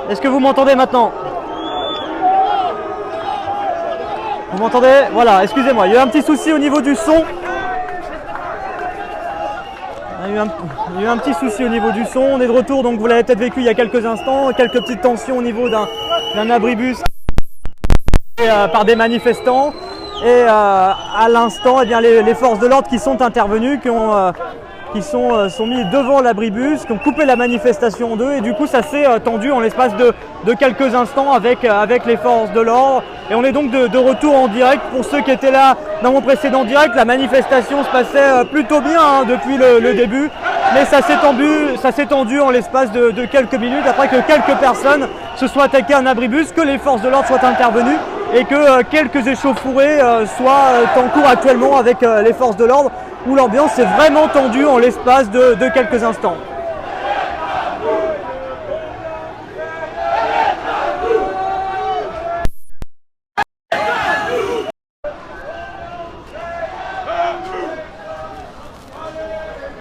Est-ce que vous m'entendez maintenant? Vous m'entendez? Voilà, excusez-moi, il y a eu un petit souci au niveau du son. Il y a eu un petit souci au niveau du son. On est de retour, donc vous l'avez peut-être vécu il y a quelques instants. Quelques petites tensions au niveau d'un abribus par des manifestants. Et à l'instant, eh bien, les forces de l'ordre qui sont intervenues, qui sont mis devant l'abribus, qui ont coupé la manifestation en deux, et du coup ça s'est tendu en l'espace de quelques instants avec les forces de l'ordre. Et on est donc de retour en direct. Pour ceux qui étaient là dans mon précédent direct, la manifestation se passait plutôt bien depuis le début, mais ça s'est tendu en l'espace de quelques minutes après que quelques personnes se soient attaquées à un abribus, que les forces de l'ordre soient intervenues et que quelques échauffourées soient en cours actuellement avec les forces de l'ordre, où l'ambiance est vraiment tendue en l'espace de quelques instants.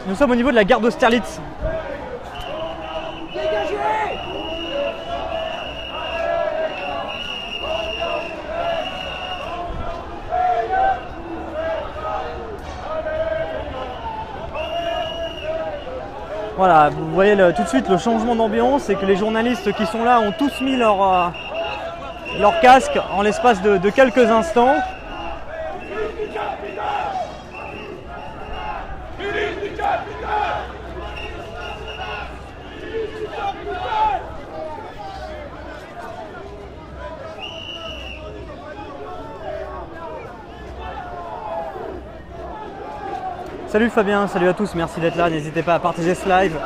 Nous sommes au niveau de la gare d'Austerlitz. Voilà, vous voyez tout de suite le changement d'ambiance, et que les journalistes qui sont là ont tous mis leur casque en l'espace de quelques instants. Salut Fabien, salut à tous, merci d'être là, n'hésitez pas à partager ce live.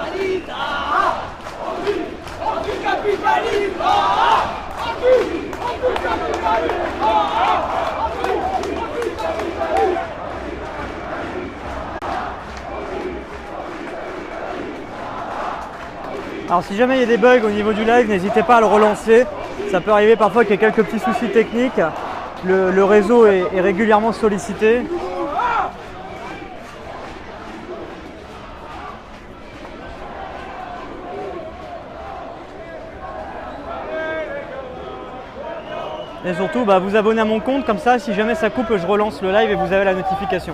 Alors si jamais il y a des bugs au niveau du live, n'hésitez pas à le relancer. Ça peut arriver parfois qu'il y ait quelques petits soucis techniques. Le réseau est régulièrement sollicité. Et surtout, vous abonnez à mon compte, comme ça, si jamais ça coupe, je relance le live et vous avez la notification.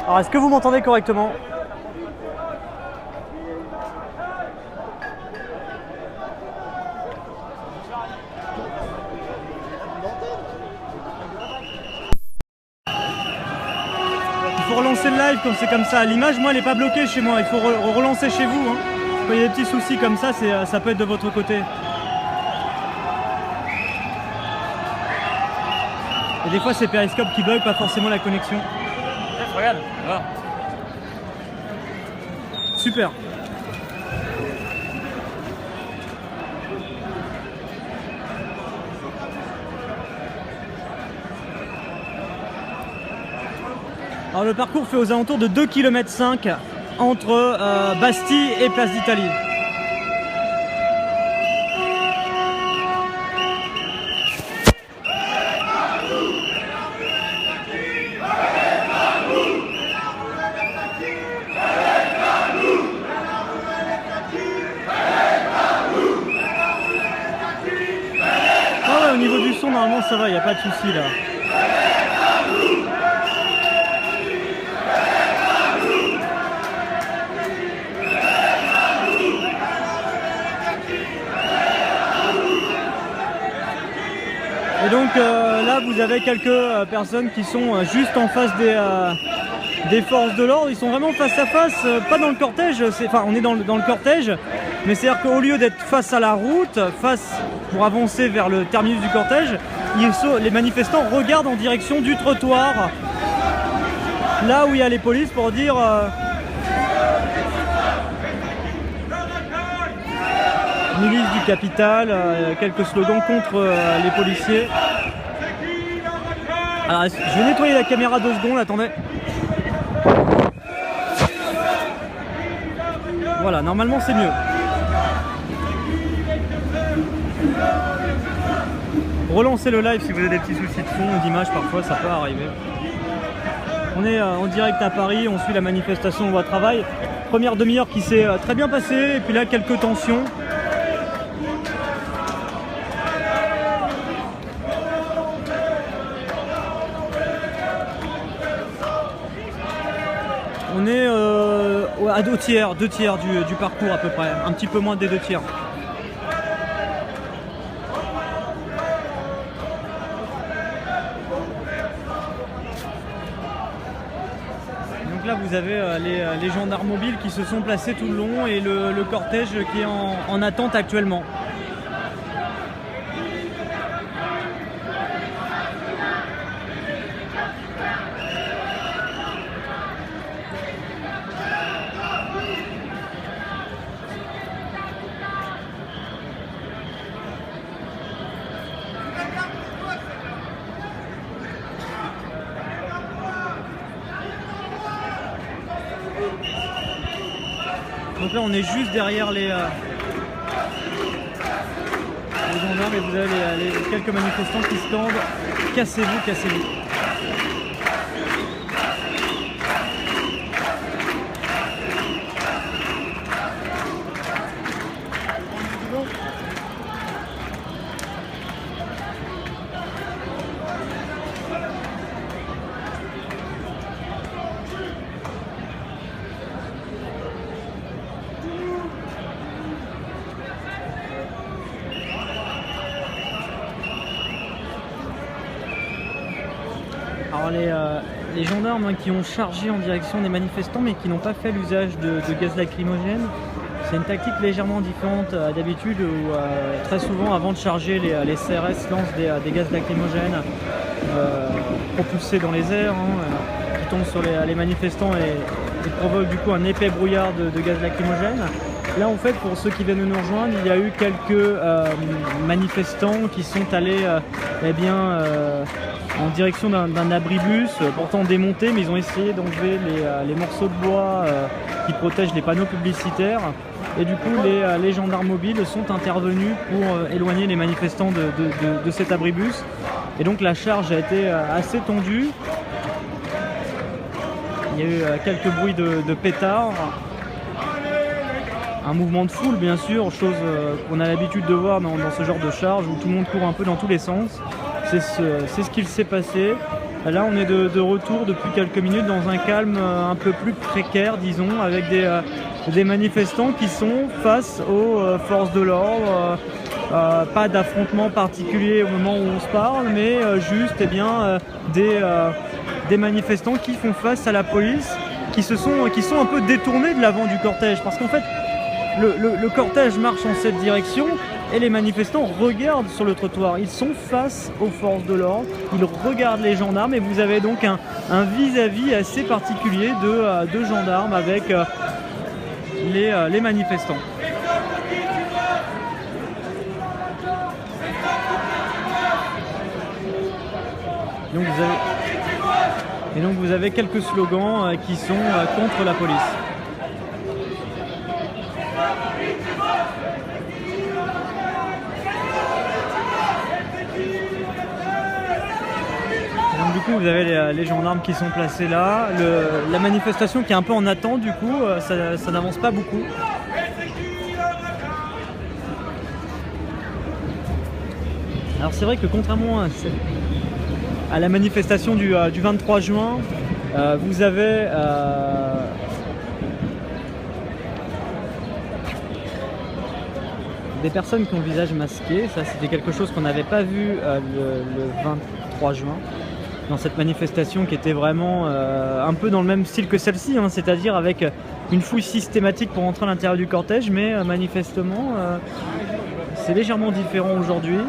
Alors, est-ce que vous m'entendez correctement? Il faut relancer le live quand c'est comme ça. L'image, moi, elle n'est pas bloquée chez moi. Il faut relancer chez vous. Hein. Quand il y a des petits soucis comme ça, ça peut être de votre côté. Et des fois, c'est Periscope qui bug, pas forcément la connexion. Regarde, voilà. Super. Alors le parcours fait aux alentours de 2,5 km entre Bastille et Place d'Italie. Au niveau du son, normalement ça va, il n'y a pas de souci là. Et donc là vous avez quelques personnes qui sont juste en face des forces de l'ordre. Ils sont vraiment face à face, pas dans le cortège, enfin on est dans le cortège, mais c'est-à-dire qu'au lieu d'être face à la route, pour avancer vers le terminus du cortège, les manifestants regardent en direction du trottoir. là où il y a les polices pour dire milice du capital, quelques slogans contre les policiers. Alors je vais nettoyer la caméra 2 secondes, attendez. Voilà, normalement c'est mieux. Relancez le live si vous avez des petits soucis de son ou d'image, parfois ça peut arriver. On est en direct à Paris, on suit la manifestation au Voie Travail. Première demi-heure qui s'est très bien passée, et puis là quelques tensions. On est à 2 tiers du parcours à peu près, un petit peu moins des 2 tiers. Donc là vous avez les gendarmes mobiles qui se sont placés tout le long et le cortège qui est en attente actuellement. Donc là on est juste derrière les gendarmes et vous avez quelques manifestants qui scandent « Cassez-vous, cassez-vous ». Alors les gendarmes qui ont chargé en direction des manifestants mais qui n'ont pas fait l'usage de gaz lacrymogène, c'est une tactique légèrement différente d'habitude où très souvent avant de charger les CRS lancent des gaz lacrymogènes propulsés dans les airs qui tombent sur les manifestants et provoquent du coup un épais brouillard de gaz lacrymogène. Là en fait pour ceux qui viennent de nous rejoindre, il y a eu quelques manifestants qui sont allés en direction d'un abribus pourtant démonté, mais ils ont essayé d'enlever les morceaux de bois qui protègent les panneaux publicitaires et du coup les gendarmes mobiles sont intervenus pour éloigner les manifestants de cet abribus et donc la charge a été assez tendue. Il y a eu quelques bruits de pétards, un mouvement de foule bien sûr, chose qu'on a l'habitude de voir dans ce genre de charge où tout le monde court un peu dans tous les sens. C'est ce qu'il s'est passé. Là on est de retour depuis quelques minutes dans un calme un peu plus précaire disons, avec des manifestants qui sont face aux forces de l'ordre. Pas d'affrontement particulier au moment où on se parle, mais juste des manifestants qui font face à la police, qui sont un peu détournés de l'avant du cortège, parce qu'en fait le cortège marche en cette direction et les manifestants regardent sur le trottoir, ils sont face aux forces de l'ordre, ils regardent les gendarmes et vous avez donc un vis-à-vis assez particulier de gendarmes avec les manifestants. Donc vous avez quelques slogans qui sont contre la police. Donc du coup vous avez les gendarmes qui sont placés là, la manifestation qui est un peu en attente du coup, ça n'avance pas beaucoup. Alors c'est vrai que contrairement à la manifestation du 23 juin, vous avez des personnes qui ont le visage masqué. Ça c'était quelque chose qu'on n'avait pas vu le 23 juin dans cette manifestation qui était vraiment un peu dans le même style que celle-ci, c'est-à-dire avec une fouille systématique pour entrer à l'intérieur du cortège, mais manifestement c'est légèrement différent aujourd'hui.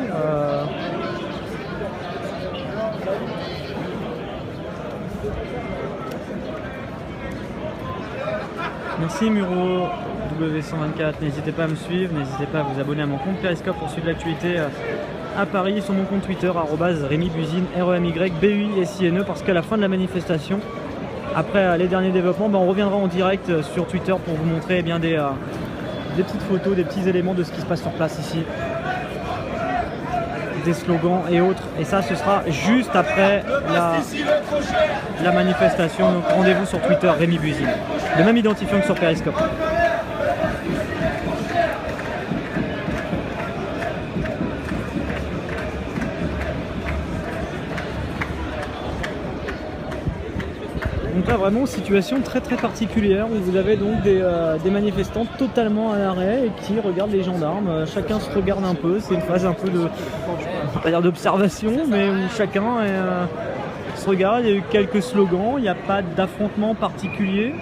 Merci Muro W124, n'hésitez pas à me suivre, n'hésitez pas à vous abonner à mon compte Periscope pour suivre l'actualité à Paris, sur mon compte Twitter, @RémiBusine, REMYBUISINE, parce qu'à la fin de la manifestation, après les derniers développements, on reviendra en direct sur Twitter pour vous montrer des petites photos, des petits éléments de ce qui se passe sur place ici. Des slogans et autres, et ça ce sera juste après la manifestation, donc rendez-vous sur Twitter RémiBusine, le même identifiant que sur Periscope. Donc là vraiment situation très particulière où vous avez donc des manifestants totalement à l'arrêt et qui regardent les gendarmes. Chacun se regarde un peu, c'est une phase un peu de, on va pas dire d'observation, mais où chacun se regarde. Il y a eu quelques slogans, il n'y a pas d'affrontement particulier.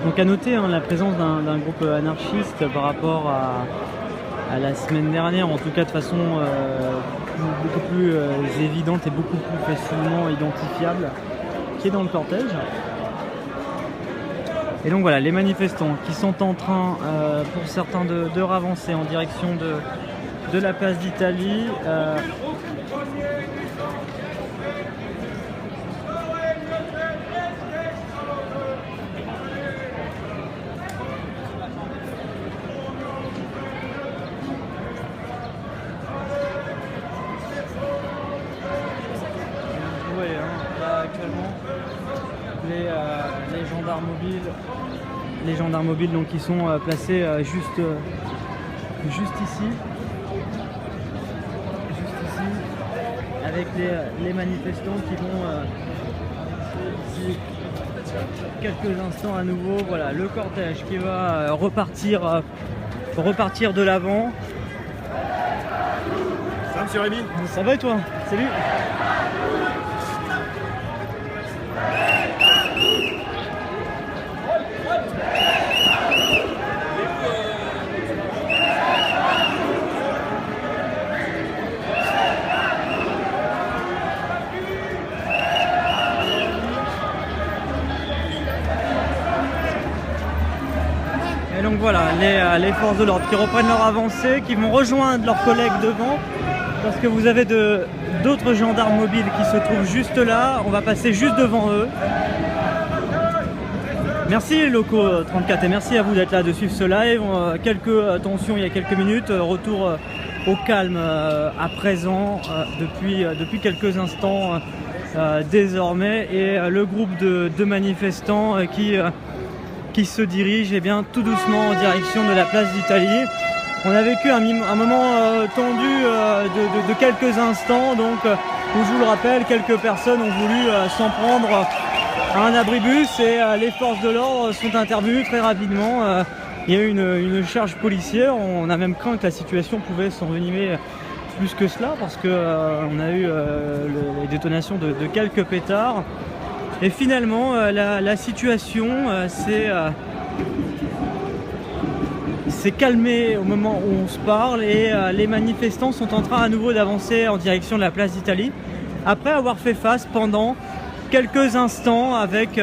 Donc à noter la présence d'un groupe anarchiste par rapport à la semaine dernière, en tout cas de façon beaucoup plus évidente et beaucoup plus facilement identifiable, qui est dans le cortège. Et donc voilà, les manifestants qui sont en train, pour certains, de ravancer en direction de la place d'Italie. Les gendarmes mobiles donc, qui sont placés juste ici, avec les manifestants qui vont d'ici quelques instants à nouveau. Voilà le cortège qui va repartir de l'avant. Ça va, monsieur Rémi? Ça va et toi? Salut. Et donc voilà, les forces de l'ordre qui reprennent leur avancée, qui vont rejoindre leurs collègues devant, parce que vous avez d'autres gendarmes mobiles qui se trouvent juste là. On va passer juste devant eux. Merci Loco 34 et merci à vous d'être là, de suivre ce live. Quelques tensions il y a quelques minutes, retour au calme à présent depuis quelques instants désormais, et le groupe de manifestants qui se dirige tout doucement en direction de la place d'Italie. On a vécu un moment tendu de quelques instants, donc où je vous le rappelle, quelques personnes ont voulu s'en prendre à un abribus et les forces de l'ordre sont intervenues très rapidement. Il y a eu une charge policière, on a même craint que la situation pouvait s'envenimer plus que cela, parce qu'on a eu les détonations de quelques pétards. Et finalement, la situation s'est calmée au moment où on se parle, et les manifestants sont en train à nouveau d'avancer en direction de la place d'Italie, après avoir fait face pendant quelques instants avec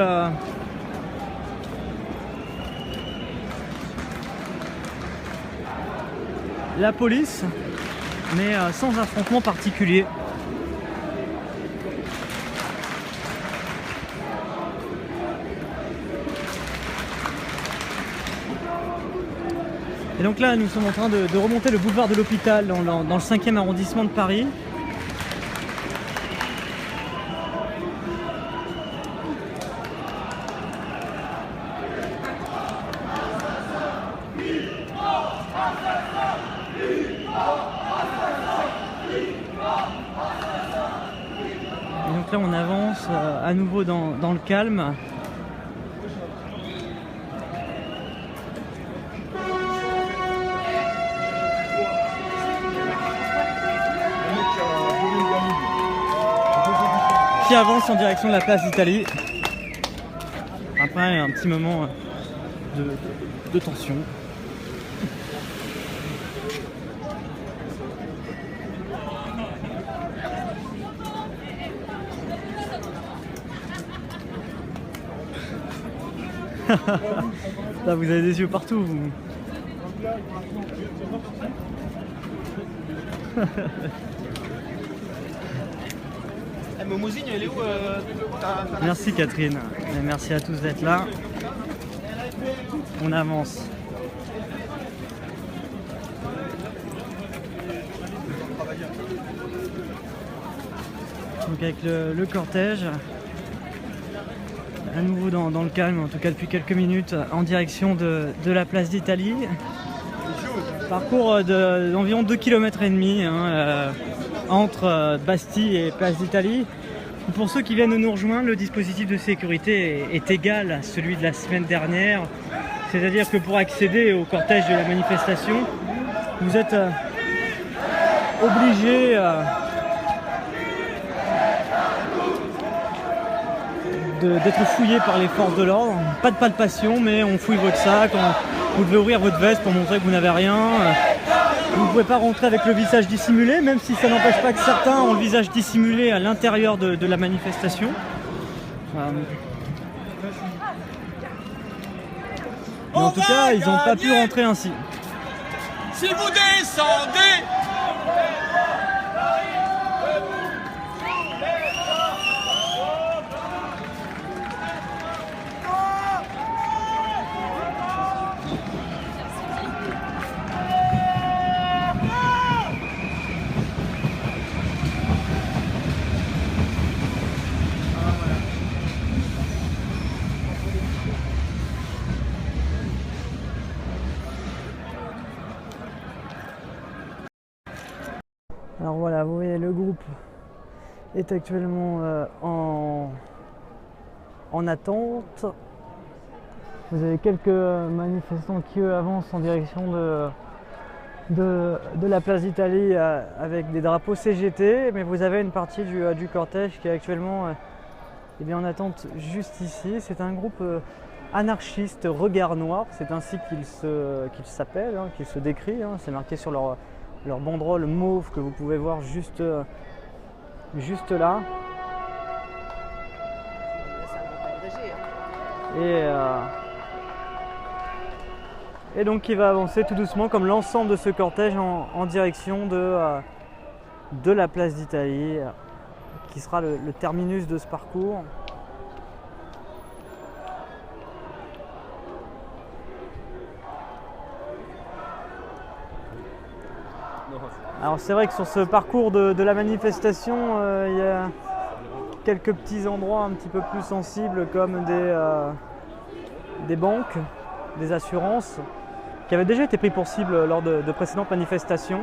la police, mais sans affrontement particulier. Et donc là, nous sommes en train de remonter le boulevard de l'Hôpital dans le 5e arrondissement de Paris. Et donc là, on avance à nouveau dans le calme. qui avance en direction de la place d'Italie. Après un petit moment de tension. Là, vous avez des yeux partout, vous. Elle est où Merci Catherine, et merci à tous d'être là. On avance. Donc avec le cortège, à nouveau dans le calme, en tout cas depuis quelques minutes, en direction de la place d'Italie. Parcours d'environ 2,5 km entre Bastille et place d'Italie. Pour ceux qui viennent nous rejoindre, le dispositif de sécurité est égal à celui de la semaine dernière. C'est-à-dire que pour accéder au cortège de la manifestation, vous êtes obligé d'être fouillé par les forces de l'ordre. Pas de palpation, mais on fouille votre sac, vous devez ouvrir votre veste pour montrer que vous n'avez rien. Vous ne pouvez pas rentrer avec le visage dissimulé, même si ça n'empêche pas que certains ont le visage dissimulé à l'intérieur de la manifestation. Mais en tout cas, ils n'ont pas pu rentrer ainsi. Si vous descendez, Alors voilà, vous voyez, le groupe est actuellement en attente. Vous avez quelques manifestants qui eux avancent en direction de la place d'Italie avec des drapeaux CGT, mais vous avez une partie du cortège qui est actuellement en attente juste ici. C'est un groupe anarchiste Regard Noir, c'est ainsi qu'il s'appelle, qu'il se décrit, c'est marqué sur leur banderole mauve que vous pouvez voir juste là. Et donc il va avancer tout doucement comme l'ensemble de ce cortège en direction de la place d'Italie, qui sera le terminus de ce parcours. Alors c'est vrai que sur ce parcours de la manifestation, il y a quelques petits endroits un petit peu plus sensibles comme des banques, des assurances, qui avaient déjà été pris pour cible lors de précédentes manifestations.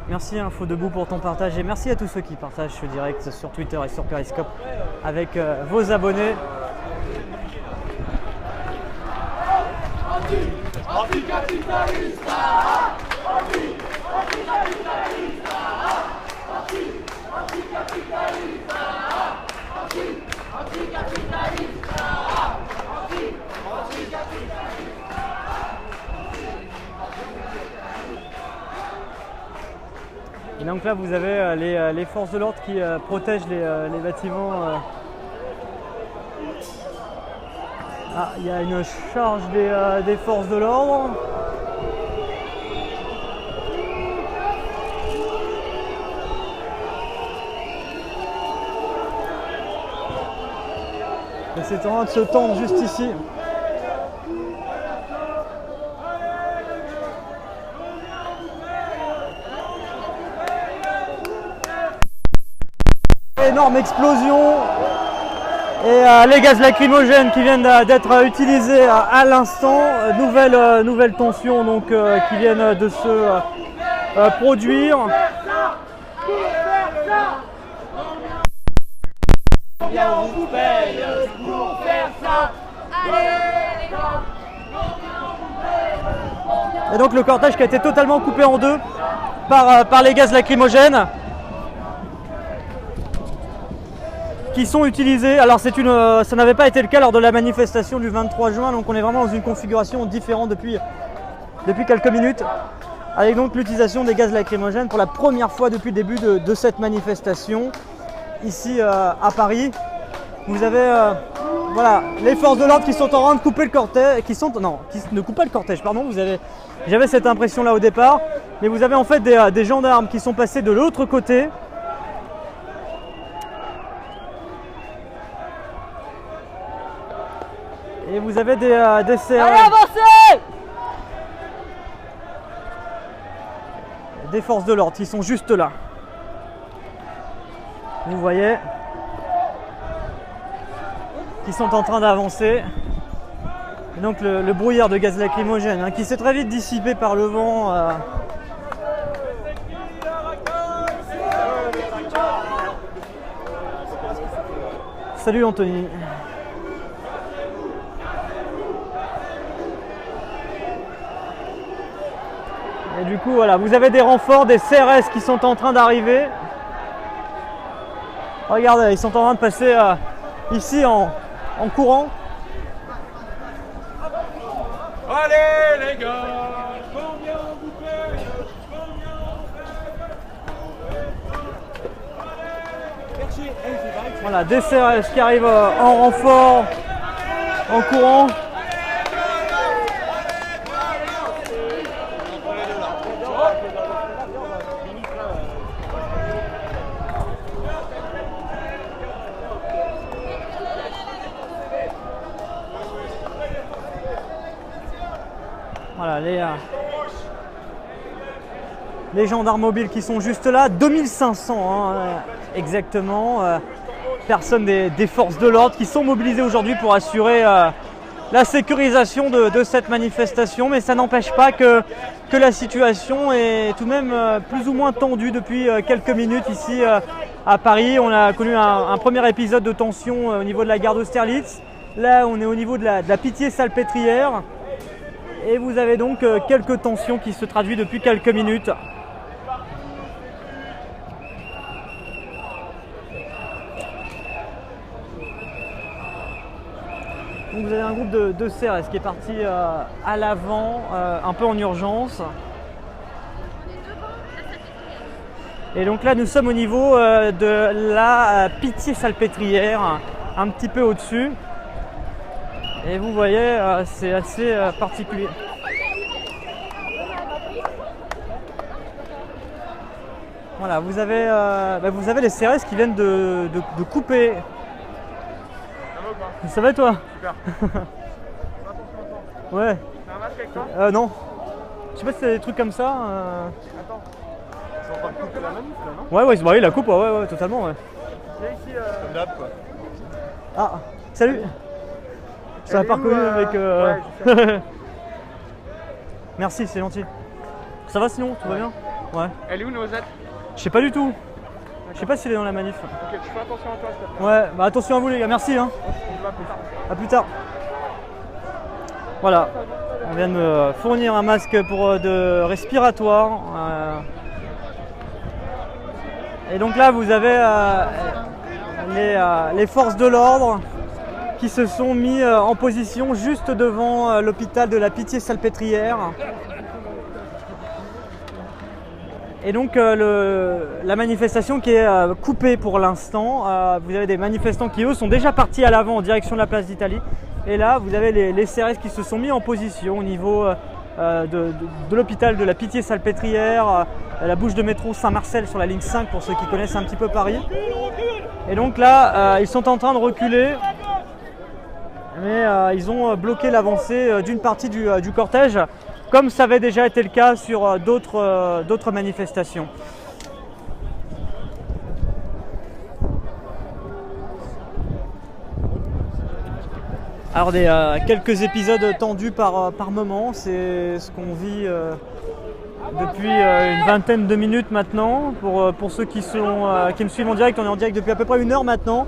Merci Info Debout pour ton partage et merci à tous ceux qui partagent ce direct sur Twitter et sur Periscope avec vos abonnés. Et donc là vous avez les forces de l'ordre qui protègent les bâtiments. Ah, il y a une charge des forces de l'ordre. Et c'est en train de se tendre juste ici. Énorme explosion et les gaz lacrymogènes qui viennent d'être utilisés à l'instant, nouvelle tension donc qui viennent de se produire. Combien on vous paye pour faire ça? Allez les gars, combien on vous paye? Et donc le cortège qui a été totalement coupé en deux par les gaz lacrymogènes qui sont utilisés. Alors ça n'avait pas été le cas lors de la manifestation du 23 juin, donc on est vraiment dans une configuration différente depuis quelques minutes, avec donc l'utilisation des gaz lacrymogènes pour la première fois depuis le début de cette manifestation ici à Paris. Vous avez voilà, les forces de l'ordre qui sont en train de couper le cortège, qui ne coupent pas le cortège, pardon. J'avais cette impression là au départ, mais vous avez en fait des gendarmes qui sont passés de l'autre côté. Et vous avez des CRS. Allez, avancez! Des forces de l'ordre qui sont juste là. Vous voyez, qui sont en train d'avancer. Et donc le brouillard de gaz lacrymogène qui s'est très vite dissipé par le vent. Salut Anthony. Et du coup voilà, vous avez des renforts, des CRS qui sont en train d'arriver. Regardez, ils sont en train de passer ici en courant. Allez les gars, combien vous payez? Voilà, des CRS qui arrivent en renfort, en courant. Voilà, les gendarmes mobiles qui sont juste là, 2500 exactement, personnes des forces de l'ordre qui sont mobilisées aujourd'hui pour assurer la sécurisation de cette manifestation, mais ça n'empêche pas que la situation est tout de même plus ou moins tendue depuis quelques minutes ici à Paris. On a connu un premier épisode de tension au niveau de la gare d'Austerlitz. Là, on est au niveau de la Pitié-Salpêtrière. Et vous avez donc quelques tensions qui se traduisent depuis quelques minutes. Donc vous avez un groupe de CRS qui est parti à l'avant, un peu en urgence. Et donc là nous sommes au niveau de la Pitié-Salpêtrière, un petit peu au-dessus. Et vous voyez, c'est assez particulier. Voilà, vous avez les CRS qui viennent de couper. Ça va toi? Super. Ouais. T'as un masque avec toi? Non. Je sais pas si c'est des trucs comme ça. Attends. Ils sont en train de couper la manif là, non? Ouais, bah oui, la coupe, ouais, totalement. Ouais. Viens ici. Comme d'hab quoi. Ah, salut. Ça va pas reconnu avec. Ouais, je sais. Merci, c'est gentil. Ça va sinon, tout va bien? Ouais. Elle est où Noisette? Je sais pas du tout. Je sais pas s'il est dans la manif. Ok, tu fais attention à toi s'il te plaît. Ouais, bah attention à vous les gars, merci hein. On va plus tard. A plus tard. Voilà, on vient de me fournir un masque de respiratoire. Et donc là vous avez les forces de l'ordre qui se sont mis en position juste devant l'hôpital de la Pitié-Salpêtrière. Et donc la manifestation qui est coupée pour l'instant, vous avez des manifestants qui eux sont déjà partis à l'avant en direction de la place d'Italie. Et là vous avez les CRS qui se sont mis en position au niveau de l'hôpital de la Pitié-Salpêtrière, la bouche de métro Saint-Marcel sur la ligne 5 pour ceux qui connaissent un petit peu Paris. Et donc là ils sont en train de reculer, mais ils ont bloqué l'avancée d'une partie du cortège, comme ça avait déjà été le cas sur d'autres manifestations. Alors quelques épisodes tendus par moment, c'est ce qu'on vit depuis une vingtaine de minutes maintenant. Pour ceux qui me suivent en direct, on est en direct depuis à peu près 1 heure maintenant.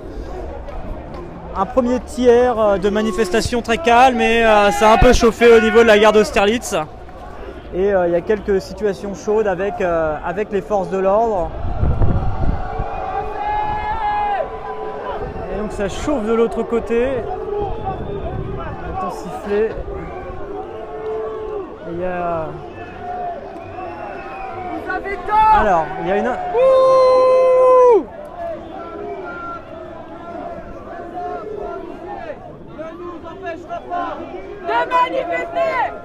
Un premier tiers de manifestation très calme, et ça a un peu chauffé au niveau de la gare d'Austerlitz. Et il y a quelques situations chaudes avec les forces de l'ordre. Et donc ça chauffe de l'autre côté. On entend siffler. Et il y a... Alors, il y a une...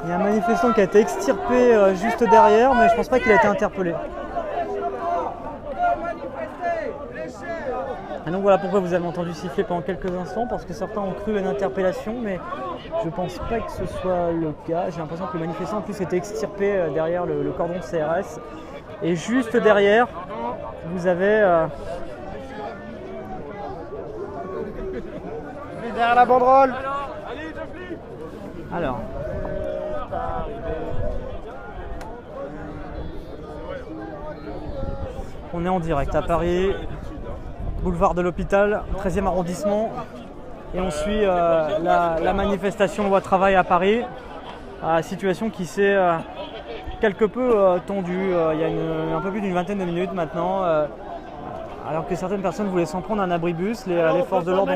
Il y a un manifestant qui a été extirpé juste derrière, mais je pense pas qu'il a été interpellé. Et donc voilà pourquoi vous avez entendu siffler pendant quelques instants, parce que certains ont cru à une interpellation, mais je pense pas que ce soit le cas. J'ai l'impression que le manifestant en plus était extirpé derrière le cordon de CRS. Et juste derrière, vous avez... Derrière la banderole. Alors... On est en direct à Paris, boulevard de l'Hôpital, 13e arrondissement. Et on suit la manifestation loi travail à Paris. Situation qui s'est quelque peu tendue. Il y a un peu plus d'une vingtaine de minutes maintenant. Alors que certaines personnes voulaient s'en prendre un abribus, les forces de l'ordre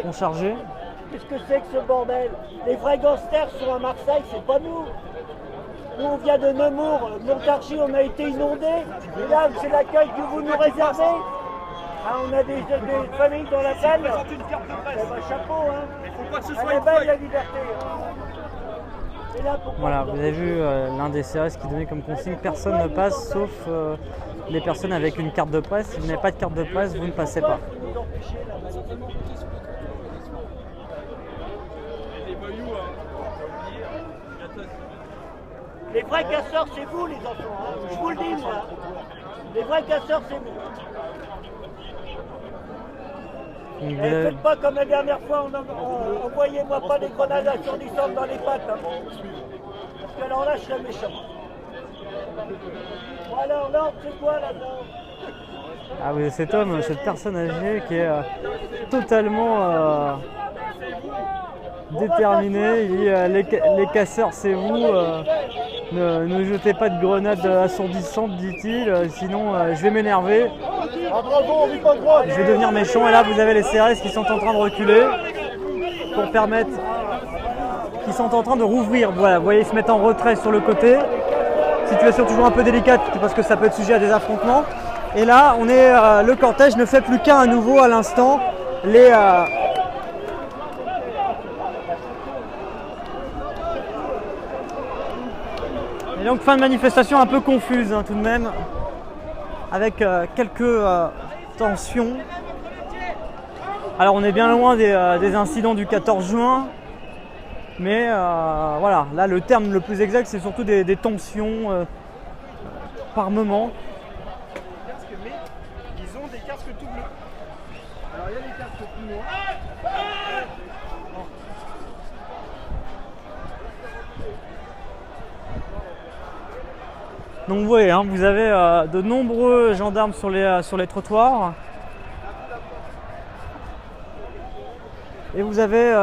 ont chargé. Qu'est-ce que c'est que ce bordel? Les vrais gangsters sont à Marseille, c'est pas nous. Nous on vient de Nemours, Montargis, on a été inondés. Et là c'est l'accueil que vous nous réservez. Ah, on a des familles dans la salle. Chapeau, hein. Elle est belle la liberté. Et là, voilà, vous avez vu l'un des CRS qui donnait comme consigne: personne ne passe sauf les personnes avec une carte de presse. Si vous n'avez pas de carte de presse, vous ne passez pas. Les vrais casseurs, c'est vous les enfants, hein. Je vous le dis moi. Les vrais casseurs, c'est vous. Et faites pas comme la dernière fois, envoyez-moi pas des grenades assourdissantes dans les pattes. Hein. Parce que alors là, je serais méchant. Bon alors, l'ordre, c'est quoi là-dedans? Ah oui, cet homme, cette personne âgée qui est totalement déterminé. Il dit les casseurs, c'est vous. Ne jetez pas de grenades assourdissantes, dit-il, sinon je vais m'énerver. Je vais devenir méchant. Et là, vous avez les CRS qui sont en train de reculer pour permettre, qui sont en train de rouvrir. Voilà, vous voyez, ils se mettent en retrait sur le côté. Situation toujours un peu délicate parce que ça peut être sujet à des affrontements. Et là, on est, le cortège ne fait plus qu'un à nouveau à l'instant. Et donc fin de manifestation un peu confuse hein, tout de même, avec quelques tensions. Alors on est bien loin des incidents du 14 juin, mais voilà, là le terme le plus exact c'est surtout des tensions par moment. Mais ils ont des casques tout bleus. Alors il y a des casques tout noirs. Donc vous voyez, hein, vous avez de nombreux gendarmes sur les trottoirs. Et vous avez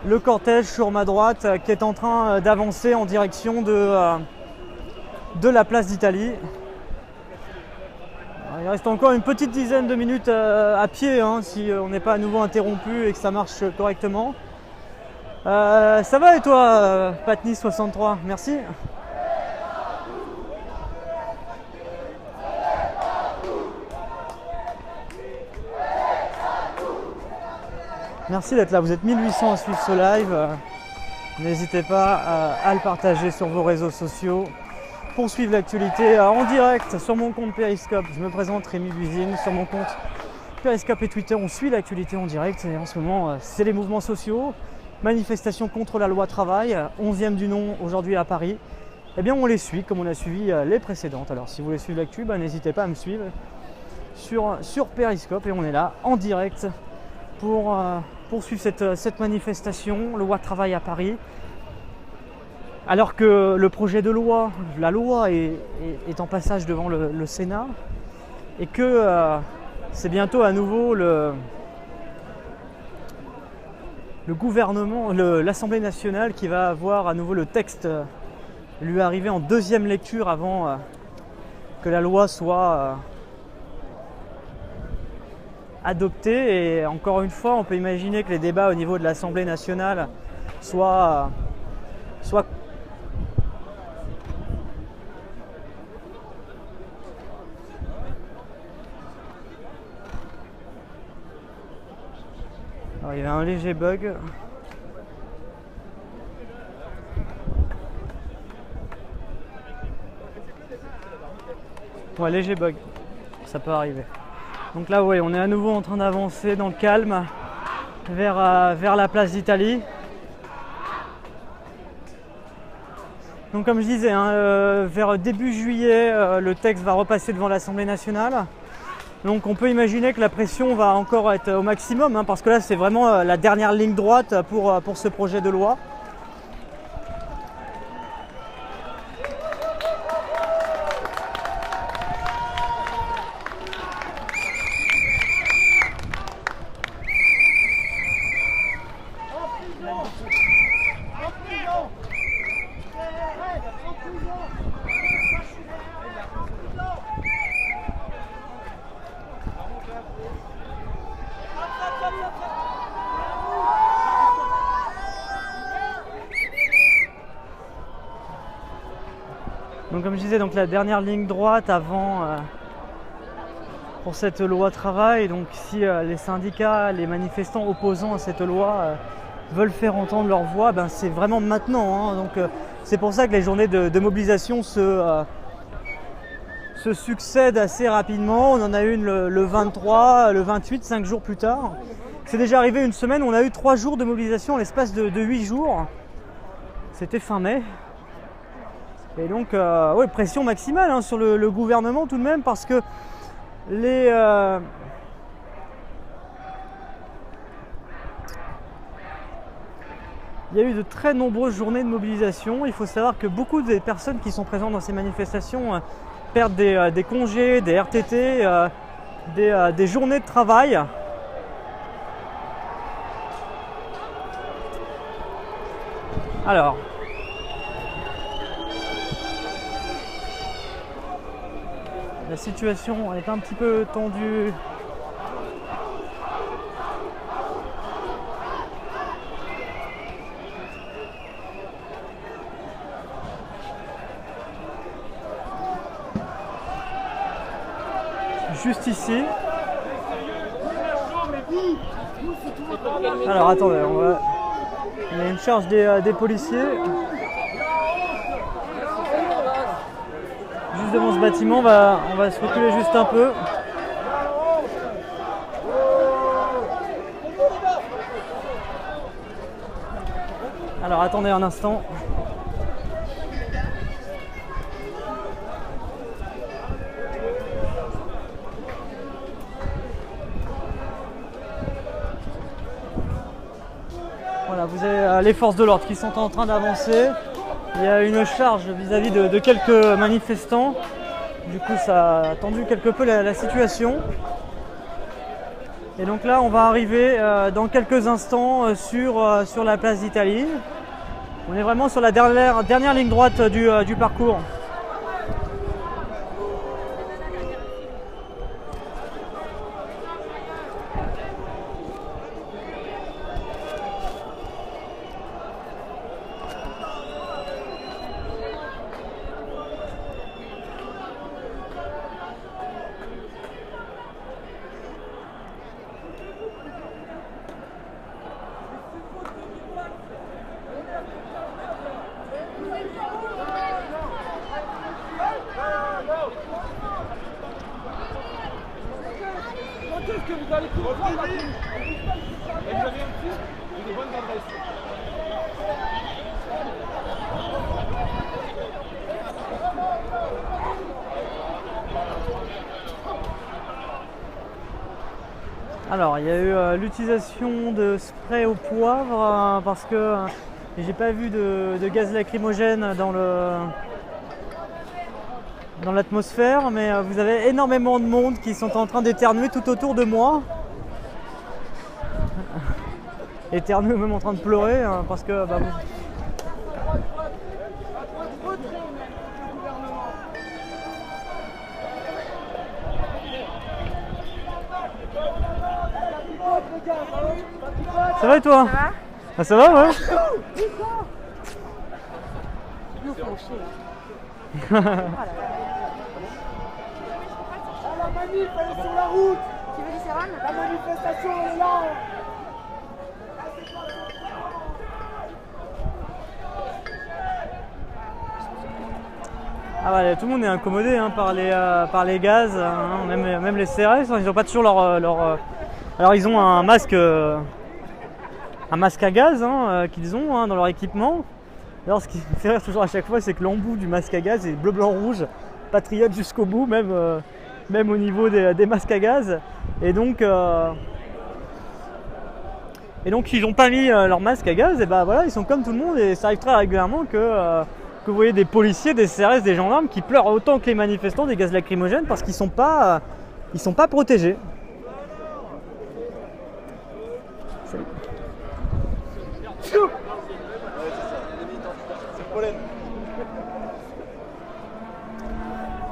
le cortège sur ma droite qui est en train d'avancer en direction de la place d'Italie. Il reste encore une petite dizaine de minutes à pied hein, si on n'est pas à nouveau interrompu et que ça marche correctement. Ça va et toi, Patni63? Merci. Merci d'être là, vous êtes 1800 à suivre ce live. N'hésitez pas à le partager sur vos réseaux sociaux pour suivre l'actualité en direct sur mon compte Periscope. Je me présente, Rémi Buzine, sur mon compte Periscope et Twitter. On suit l'actualité en direct et en ce moment, c'est les mouvements sociaux, manifestations contre la loi travail, 11e du nom aujourd'hui à Paris. Eh bien, on les suit comme on a suivi les précédentes. Alors, si vous voulez suivre l'actu, n'hésitez pas à me suivre sur Periscope et on est là en direct pour poursuivre cette manifestation, loi travail à Paris. Alors que le projet de loi, la loi est en passage devant le Sénat et que c'est bientôt à nouveau le gouvernement, l'Assemblée nationale qui va avoir à nouveau le texte lui est arrivé en deuxième lecture avant que la loi soit adoptée. Et encore une fois, on peut imaginer que les débats au niveau de l'Assemblée nationale soient Alors, il y avait un léger bug. Ouais, léger bug. Ça peut arriver. Donc là, ouais, on est à nouveau en train d'avancer dans le calme vers la place d'Italie. Donc comme je disais, hein, vers début juillet, le texte va repasser devant l'Assemblée nationale. Donc on peut imaginer que la pression va encore être au maximum, hein, parce que là c'est vraiment la dernière ligne droite pour ce projet de loi. Donc comme je disais, donc la dernière ligne droite avant pour cette loi travail. Donc si les syndicats, les manifestants opposants à cette loi veulent faire entendre leur voix, ben c'est vraiment maintenant, hein. Donc c'est pour ça que les journées de mobilisation se succèdent assez rapidement. On en a une le 23, le 28, 5 jours plus tard. C'est déjà arrivé une semaine, on a eu 3 jours de mobilisation en l'espace de 8 jours. C'était fin mai. Et donc, ouais, pression maximale, hein, sur le gouvernement tout de même, parce que il y a eu de très nombreuses journées de mobilisation. Il faut savoir que beaucoup des personnes qui sont présentes dans ces manifestations perdent des congés, des RTT, des journées de travail. Alors, la situation est un petit peu tendue. Juste ici. Alors attendez, il y a une charge des policiers. Juste devant ce bâtiment, on va se reculer juste un peu. Alors attendez un instant. Voilà, vous avez les forces de l'ordre qui sont en train d'avancer. Il y a une charge vis-à-vis de quelques manifestants. Du coup, ça a tendu quelque peu la situation. Et donc là, on va arriver dans quelques instants sur la place d'Italie. On est vraiment sur la dernière ligne droite du parcours. Alors, il y a eu l'utilisation de spray au poivre parce que j'ai pas vu de gaz lacrymogène dans l'atmosphère, mais vous avez énormément de monde qui sont en train d'éternuer tout autour de moi. Éternuer, même en train de pleurer, parce que Ça va et toi? Ça va? Ah, ça va, ouais. Nous font chier. Ah, la manif, elle est sur la route. Tu veux du sérum? La manifestation, elle est là. Ah ouais, tout le monde est incommodé hein, par les gaz, hein, même les CRS, ils n'ont pas toujours leur. Alors ils ont un masque à gaz hein, qu'ils ont hein, dans leur équipement. Alors ce qui me fait rire toujours à chaque fois, c'est que l'embout du masque à gaz est bleu, blanc, rouge, patriote jusqu'au bout, même au niveau des masques à gaz. Et donc ils n'ont pas mis leur masque à gaz, et bah voilà, ils sont comme tout le monde et ça arrive très régulièrement que vous voyez des policiers, des CRS, des gendarmes qui pleurent autant que les manifestants des gaz lacrymogènes parce qu'ils sont pas protégés.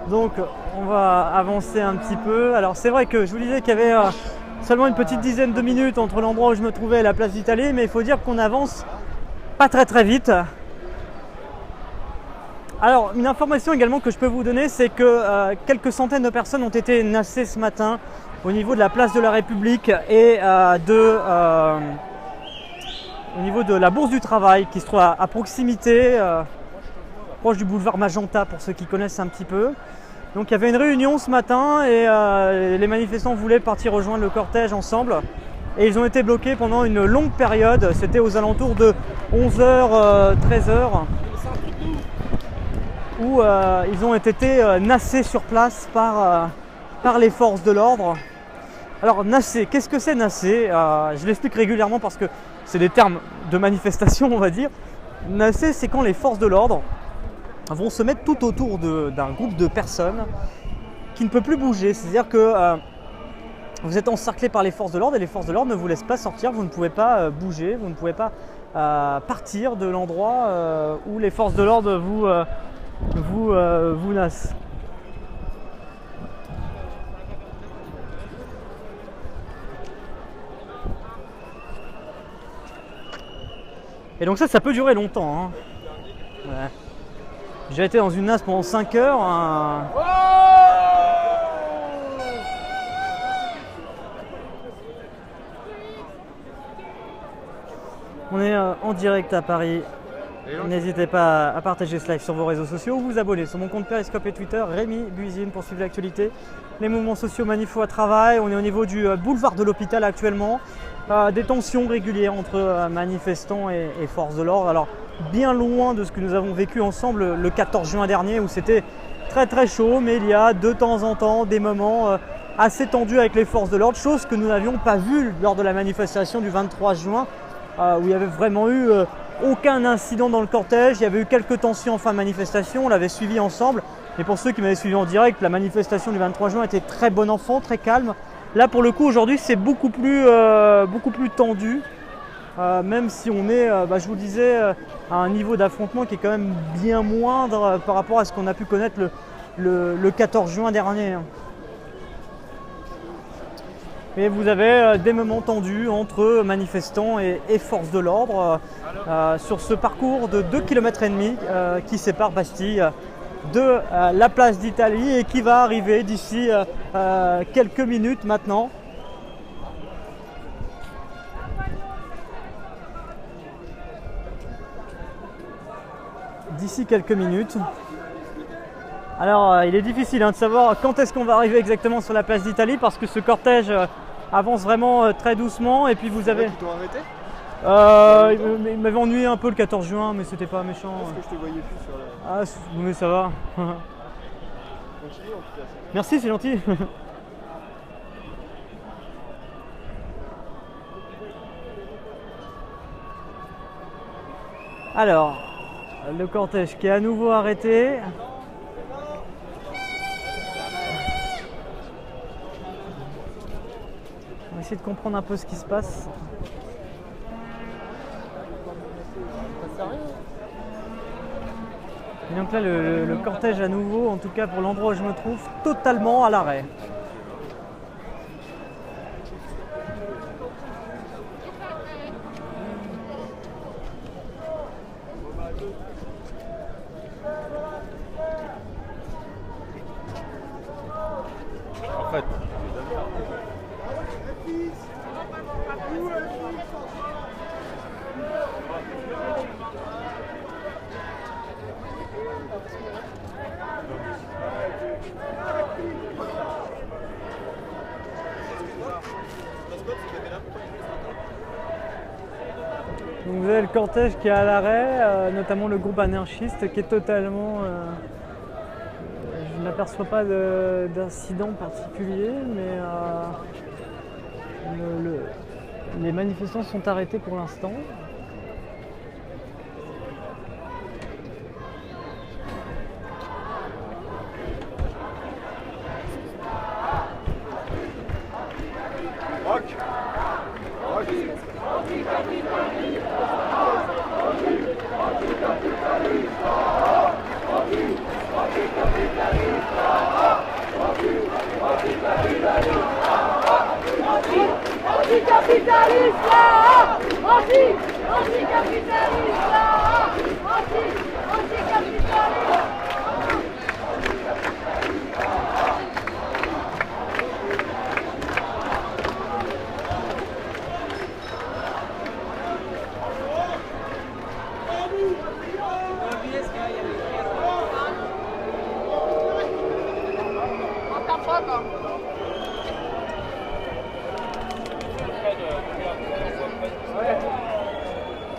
Donc on va avancer un petit peu. Alors c'est vrai que je vous disais qu'il y avait seulement une petite dizaine de minutes entre l'endroit où je me trouvais et la place d'Italie, mais il faut dire qu'on avance pas très vite. Alors une information également que je peux vous donner, c'est que quelques centaines de personnes ont été nassées ce matin au niveau de la place de la République et au niveau de la Bourse du Travail qui se trouve à proximité, proche du boulevard Magenta pour ceux qui connaissent un petit peu. Donc il y avait une réunion ce matin et les manifestants voulaient partir rejoindre le cortège ensemble et ils ont été bloqués pendant une longue période, c'était aux alentours de 11h, 13h où ils ont été nassés sur place par les forces de l'ordre. Alors nasser, qu'est-ce que c'est nasser? Je l'explique régulièrement parce que c'est des termes de manifestation on va dire. Nasser, c'est quand les forces de l'ordre vont se mettre tout autour d'un groupe de personnes qui ne peut plus bouger. C'est-à-dire que vous êtes encerclé par les forces de l'ordre et les forces de l'ordre ne vous laissent pas sortir, vous ne pouvez pas bouger, vous ne pouvez pas partir de l'endroit où les forces de l'ordre vous nassent. Et donc ça peut durer longtemps. Hein. Ouais. J'ai été dans une nasse pendant 5 heures. Hein. On est en direct à Paris. N'hésitez pas à partager ce live sur vos réseaux sociaux ou vous abonner sur mon compte Periscope et Twitter, Rémi Buisine, pour suivre l'actualité. Les mouvements sociaux, manifos à travail. On est au niveau du boulevard de l'Hôpital actuellement. Des tensions régulières entre manifestants et forces de l'ordre. Alors bien loin de ce que nous avons vécu ensemble le 14 juin dernier où c'était très chaud, mais il y a de temps en temps des moments assez tendus avec les forces de l'ordre, chose que nous n'avions pas vue lors de la manifestation du 23 juin où il n'y avait vraiment eu aucun incident dans le cortège. Il y avait eu quelques tensions en fin de manifestation, on l'avait suivi ensemble. Et pour ceux qui m'avaient suivi en direct, la manifestation du 23 juin était très bon enfant, très calme. Là pour le coup aujourd'hui c'est beaucoup plus tendu, même si on est, je vous le disais, à un niveau d'affrontement qui est quand même bien moindre par rapport à ce qu'on a pu connaître le 14 juin dernier. Et vous avez des moments tendus entre manifestants et forces de l'ordre sur ce parcours de 2,5 km qui sépare Bastille de la place d'Italie et qui va arriver d'ici quelques minutes maintenant. D'ici quelques minutes. Alors il est difficile de savoir quand est-ce qu'on va arriver exactement sur la place d'Italie parce que ce cortège avance vraiment très doucement et puis vous avez... Ils t'ont arrêté? Il m'avait ennuyé un peu le 14 juin mais c'était pas méchant. Parce que je te voyais plus sur la... Ah mais ça va. Continue en tout cas. Merci, c'est gentil. Alors, le cortège qui est à nouveau arrêté. On va essayer de comprendre un peu ce qui se passe. Et donc là, le cortège à nouveau, en tout cas pour l'endroit où je me trouve, totalement à l'arrêt. En fait. Donc vous avez le cortège qui est à l'arrêt, notamment le groupe anarchiste qui est totalement... je n'aperçois pas d'incident particulier, mais les manifestants sont arrêtés pour l'instant.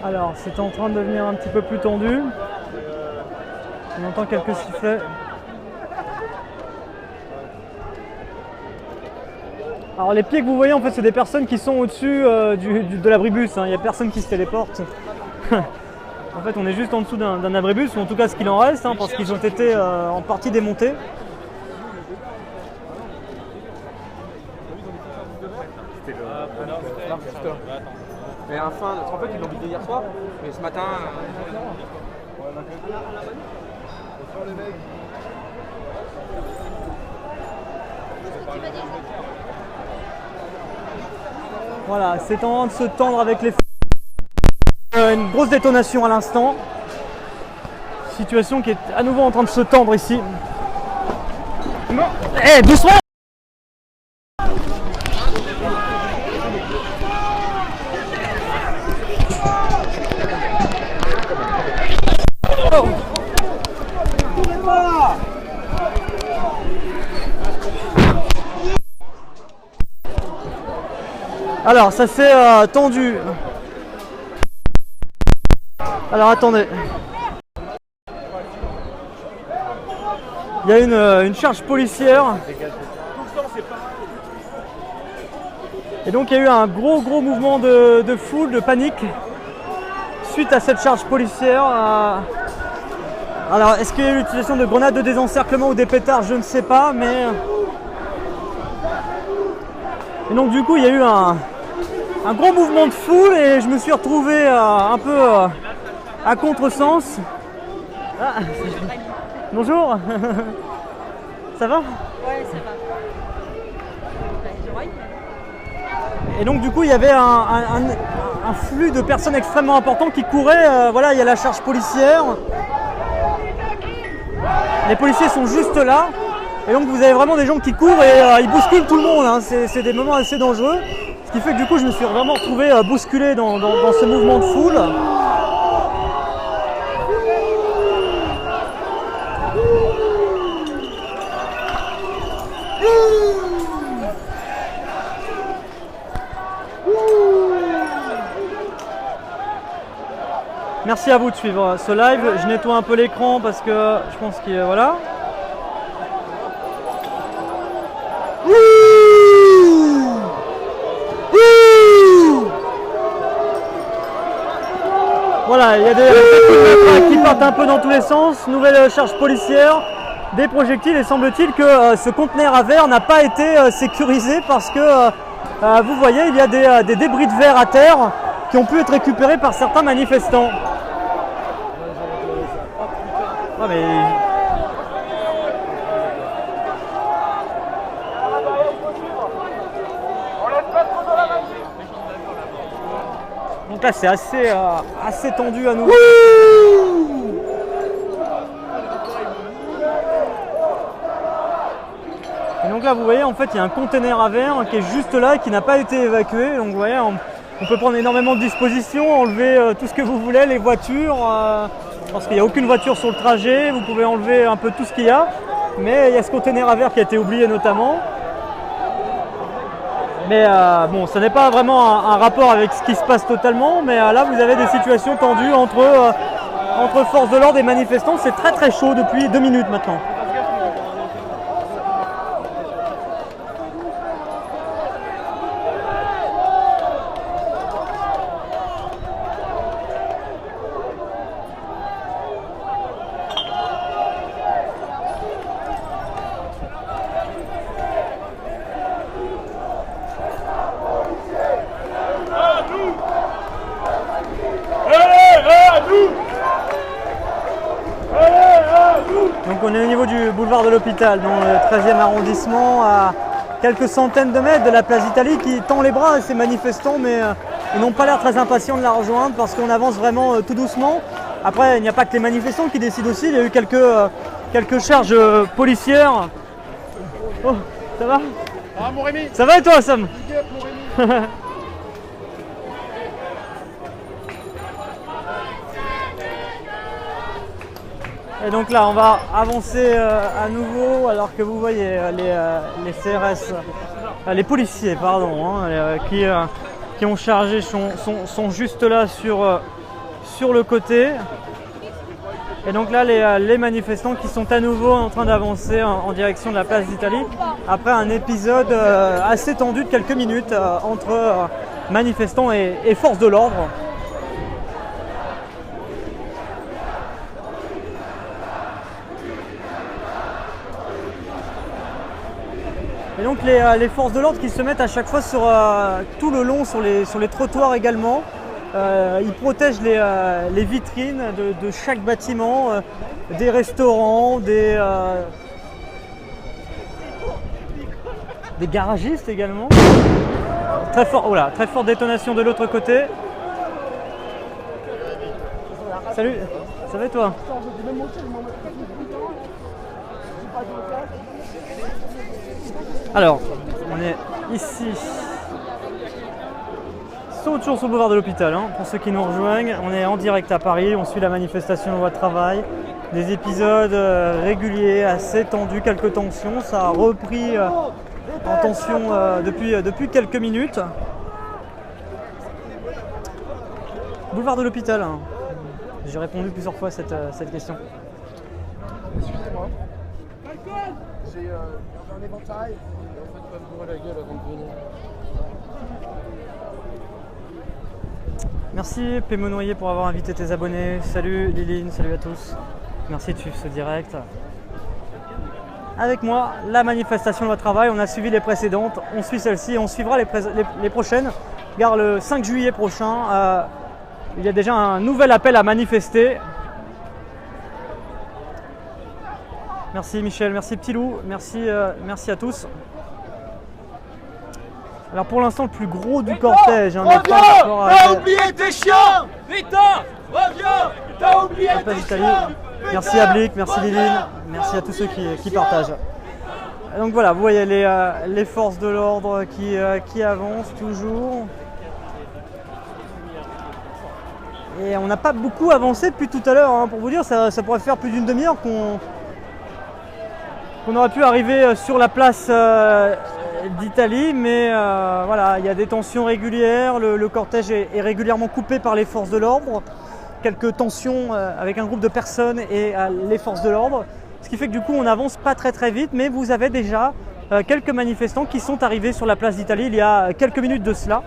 Alors, c'est en train de devenir un petit peu plus tendu. On entend quelques sifflets. Alors, les pieds que vous voyez, en fait, c'est des personnes qui sont au-dessus de l'abribus. Il n'y a personne qui se téléporte. En fait, on est juste en dessous d'un abribus, ou en tout cas ce qu'il en reste, parce qu'ils ont été en partie démontés. Mais enfin, en fait, ils l'ont vidé hier soir, mais ce matin. Voilà, c'est en train de se tendre avec les une grosse détonation à l'instant. Situation qui est à nouveau en train de se tendre ici. Eh, doucement! Oh. Alors, ça s'est tendu. Alors, attendez. Il y a une charge policière. Et donc, il y a eu un gros mouvement de foule, de panique suite à cette charge policière. Alors, est-ce qu'il y a eu l'utilisation de grenades de désencerclement ou des pétards? Je ne sais pas, mais... Et donc, du coup, il y a eu un gros mouvement de foule et je me suis retrouvé un peu à contresens. Ah. Bonjour. Ça va? Ouais, ça va. Et donc, du coup, il y avait un flux de personnes extrêmement important qui couraient. Voilà, il y a la charge policière. Les policiers sont juste là. Et donc, vous avez vraiment des gens qui courent et ils bousculent tout le monde. C'est des moments assez dangereux. Ce qui fait que du coup, je me suis vraiment retrouvé bousculé dans ce mouvement de foule. Merci à vous de suivre ce live. Je nettoie un peu l'écran parce que je pense qu'il y a... Voilà. Voilà, il y a des qui partent un peu dans tous les sens. Nouvelle charge policière, des projectiles. Et semble-t-il que ce conteneur à verre n'a pas été sécurisé parce que vous voyez, il y a des débris de verre à terre qui ont pu être récupérés par certains manifestants. Ah, mais... Donc Donc là c'est assez tendu à nouveau. Et donc là vous voyez en fait il y a un container à verre qui est juste là et qui n'a pas été évacué. Donc vous voyez on peut prendre énormément de dispositions, enlever tout ce que vous voulez, les voitures, parce qu'il n'y a aucune voiture sur le trajet, vous pouvez enlever un peu tout ce qu'il y a. Mais il y a ce container à verre qui a été oublié notamment. Mais bon, ça n'est pas vraiment un rapport avec ce qui se passe totalement, mais là vous avez des situations tendues entre forces de l'ordre et manifestants. C'est très très chaud depuis 2 minutes maintenant. Donc on est au niveau du boulevard de l'Hôpital, dans le 13e arrondissement, à quelques centaines de mètres de la place d'Italie, qui tend les bras à ces manifestants, mais ils n'ont pas l'air très impatients de la rejoindre parce qu'on avance vraiment tout doucement. Après, il n'y a pas que les manifestants qui décident aussi, il y a eu quelques charges policières. Oh, ça va? Ah mon Rémi. Ça va et toi, Sam? Mon Rémi. Et donc là on va avancer à nouveau alors que vous voyez les CRS, les policiers pardon, hein, qui ont chargé sont juste là sur le côté. Et donc là les manifestants qui sont à nouveau en train d'avancer en direction de la place d'Italie après un épisode assez tendu de quelques minutes entre manifestants et forces de l'ordre. Et donc les forces de l'ordre qui se mettent à chaque fois sur tout le long sur les trottoirs également. Ils protègent les vitrines de chaque bâtiment, des restaurants, des garagistes également. Très fort, oh là, très forte détonation de l'autre côté. Salut, ça va et toi? Alors, on est ici, toujours sur le boulevard de l'Hôpital, hein, pour ceux qui nous rejoignent. On est en direct à Paris, on suit la manifestation de loi de travail. Des épisodes réguliers, assez tendus, quelques tensions. Ça a repris en tension depuis quelques minutes. Boulevard de l'Hôpital, hein. J'ai répondu plusieurs fois à cette question. Excusez-moi. J'ai un éventail. En fait, pas me bourrer la gueule avant de venir. Merci Pémonoyer pour avoir invité tes abonnés. Salut Liline, salut à tous. Merci de suivre ce direct. Avec moi, la manifestation de loi travail. On a suivi les précédentes, on suit celle-ci, on suivra les prochaines. Car le 5 juillet prochain, il y a déjà un nouvel appel à manifester. Merci Michel, merci Petit Loup, merci à tous. Alors pour l'instant le plus gros du cortège, hein, T'as oublié tes chiens! Putain! Reviens! T'as oublié tes chiens! Merci à Blick, merci Liline, merci à tous ceux qui partagent. Donc voilà, vous voyez les forces de l'ordre qui avancent toujours. Et on n'a pas beaucoup avancé depuis tout à l'heure, hein, pour vous dire, ça pourrait faire plus d'une demi-heure qu'on aurait pu arriver sur la place d'Italie, mais voilà, il y a des tensions régulières, le cortège est régulièrement coupé par les forces de l'ordre, quelques tensions avec un groupe de personnes et les forces de l'ordre, ce qui fait que du coup on n'avance pas très vite, mais vous avez déjà quelques manifestants qui sont arrivés sur la place d'Italie il y a quelques minutes de cela.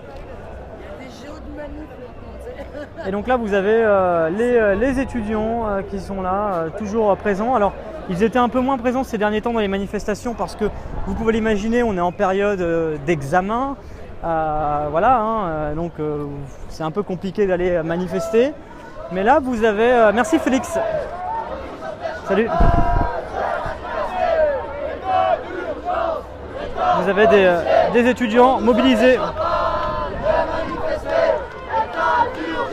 Et donc là vous avez les étudiants qui sont là, toujours présents. Alors ils étaient un peu moins présents ces derniers temps dans les manifestations parce que vous pouvez l'imaginer, on est en période d'examen. Voilà, hein, donc c'est un peu compliqué d'aller manifester. Mais là vous avez... merci Félix. Salut. Vous avez des étudiants mobilisés.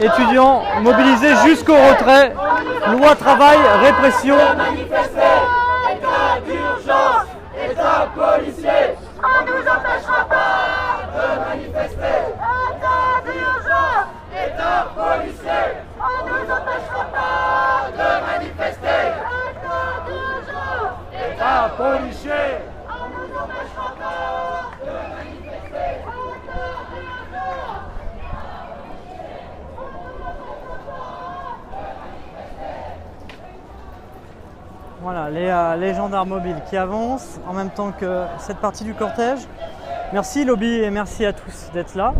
étudiants mobilisés jusqu'au retrait. Loi travail, répression. État d'urgence, État policier, On nous empêchera pas de manifester. État d'urgence État policier, On nous empêchera pas de manifester. État d'urgence État policier, On nous empêchera pas de manifester État d'urgence Voilà, les gendarmes mobiles qui avancent en même temps que cette partie du cortège. Merci Lobby et merci à tous d'être là. En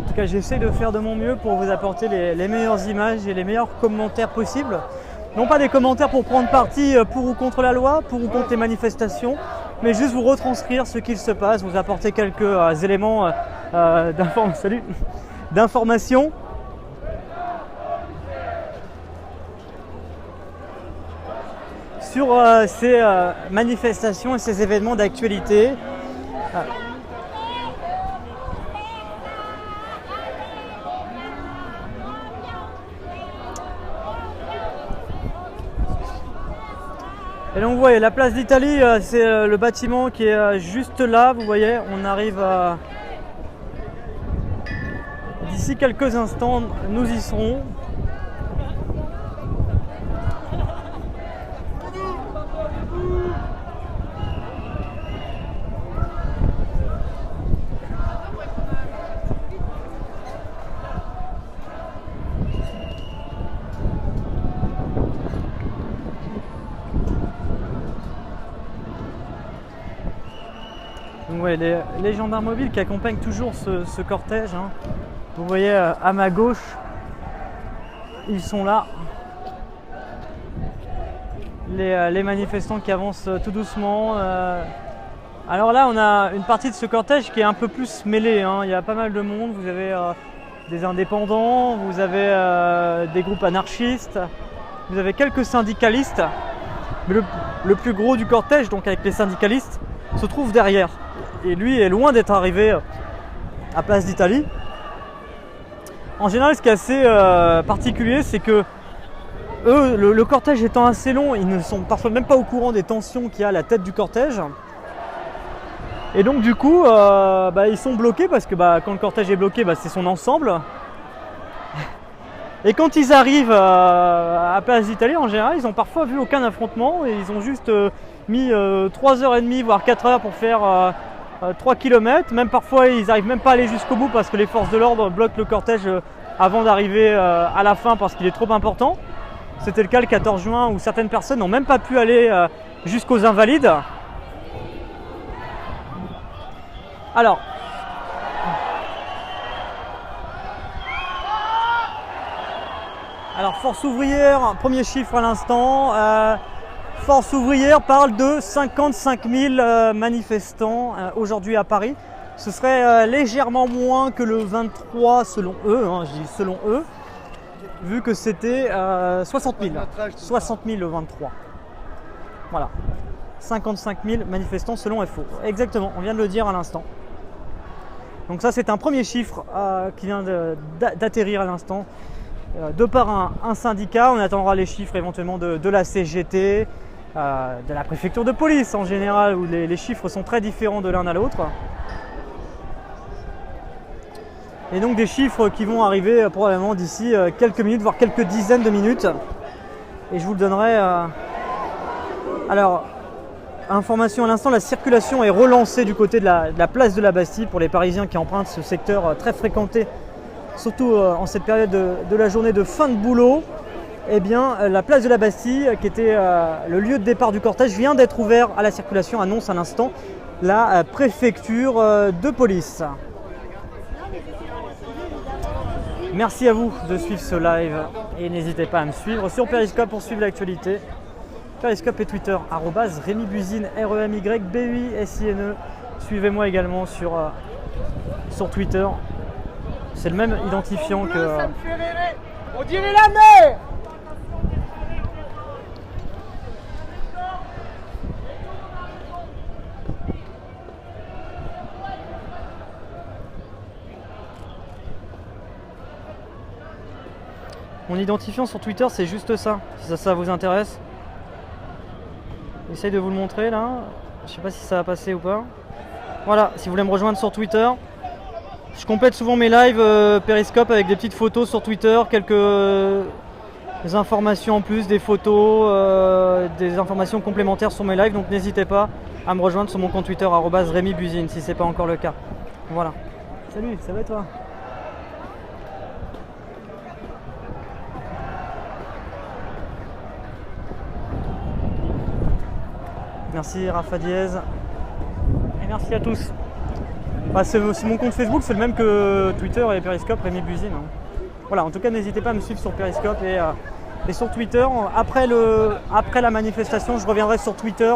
tout cas, j'essaie de faire de mon mieux pour vous apporter les meilleures images et les meilleurs commentaires possibles. Non pas des commentaires pour prendre parti pour ou contre la loi, pour ou contre les manifestations, mais juste vous retranscrire ce qu'il se passe, vous apporter quelques éléments d'information. Sur ces manifestations et ces événements d'actualité. Et donc vous voyez, la place d'Italie, c'est le bâtiment qui est juste là, vous voyez, on arrive d'ici quelques instants, nous y serons. Donc ouais, les gendarmes mobiles qui accompagnent toujours ce cortège, hein. Vous voyez à ma gauche, ils sont là. Les manifestants qui avancent tout doucement. Alors là, on a une partie de ce cortège qui est un peu plus mêlée, hein. Il y a pas mal de monde, vous avez des indépendants, vous avez des groupes anarchistes, vous avez quelques syndicalistes. Mais le plus gros du cortège, donc avec les syndicalistes, se trouve derrière. Et lui est loin d'être arrivé à Place d'Italie. En général, ce qui est assez particulier, c'est que eux, le cortège étant assez long, ils ne sont parfois même pas au courant des tensions qu'il y a à la tête du cortège. Et donc du coup, ils sont bloqués parce que quand le cortège est bloqué, c'est son ensemble. Et quand ils arrivent à Place d'Italie, en général, ils n'ont parfois vu aucun affrontement et ils ont juste mis 3h30 voire 4 heures pour faire 3 km. Même parfois, ils n'arrivent même pas à aller jusqu'au bout parce que les forces de l'ordre bloquent le cortège avant d'arriver à la fin parce qu'il est trop important. C'était le cas le 14 juin où certaines personnes n'ont même pas pu aller jusqu'aux Invalides. Alors, Force ouvrière, premier chiffre à l'instant. Force ouvrière parle de 55 000 manifestants aujourd'hui à Paris. Ce serait légèrement moins que le 23 selon eux, hein, je dis selon eux, vu que c'était 60 000. 60 000 le 23. Voilà. 55 000 manifestants selon FO. Exactement, on vient de le dire à l'instant. Donc ça c'est un premier chiffre qui vient d'atterrir à l'instant. De par un syndicat, on attendra les chiffres éventuellement de la CGT, de la préfecture de police en général, où les chiffres sont très différents de l'un à l'autre. Et donc des chiffres qui vont arriver probablement d'ici quelques minutes, voire quelques dizaines de minutes. Et je vous le donnerai. Alors, information à l'instant, la circulation est relancée du côté de la place de la Bastille pour les Parisiens qui empruntent ce secteur très fréquenté. Surtout en cette période de la journée de fin de boulot, eh bien, la place de la Bastille, qui était le lieu de départ du cortège, vient d'être ouvert à la circulation, annonce à l'instant la préfecture de police. Merci à vous de suivre ce live et n'hésitez pas à me suivre sur Periscope pour suivre l'actualité. Periscope et Twitter, @RémiBuisine, REMYBUISINE. Suivez-moi également sur Twitter. C'est le même identifiant que... Ça me fait rêver. On dirait la mer. identifiant sur Twitter, c'est juste ça, si ça vous intéresse. J'essaye de vous le montrer là. Je sais pas si ça va passer ou pas. Voilà, si vous voulez me rejoindre sur Twitter. Je complète souvent mes lives Periscope avec des petites photos sur Twitter, quelques informations en plus, des photos, des informations complémentaires sur mes lives. Donc n'hésitez pas à me rejoindre sur mon compte Twitter @RémiBuzine si c'est pas encore le cas. Voilà. Salut, ça va toi? Merci Rafa Diez. Et merci à tous. Bah, c'est mon compte Facebook, c'est le même que Twitter et Periscope, Rémi Buzine. Hein. Voilà, en tout cas n'hésitez pas à me suivre sur Periscope et sur Twitter. Après la manifestation, je reviendrai sur Twitter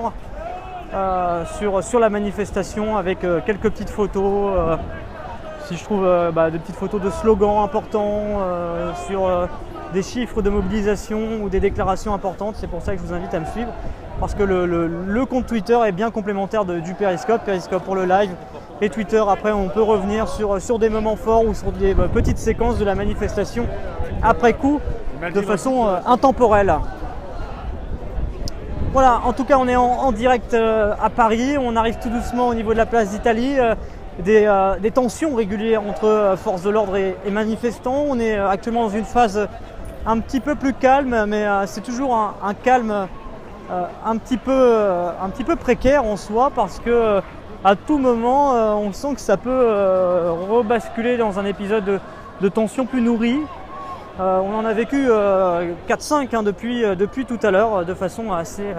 sur la manifestation avec quelques petites photos. Si je trouve des petites photos de slogans importants, sur des chiffres de mobilisation ou des déclarations importantes, c'est pour ça que je vous invite à me suivre. Parce que le compte Twitter est bien complémentaire du Periscope pour le live. Et Twitter, après, on peut revenir sur des moments forts ou sur des petites séquences de la manifestation après coup, de façon intemporelle. Voilà, en tout cas, on est en direct à Paris. On arrive tout doucement au niveau de la place d'Italie. Des tensions régulières entre forces de l'ordre et manifestants. On est actuellement dans une phase un petit peu plus calme, mais c'est toujours un calme un petit peu précaire en soi, parce que à tout moment on sent que ça peut rebasculer dans un épisode de tension plus nourrie. On en a vécu 4-5 depuis tout à l'heure, de façon assez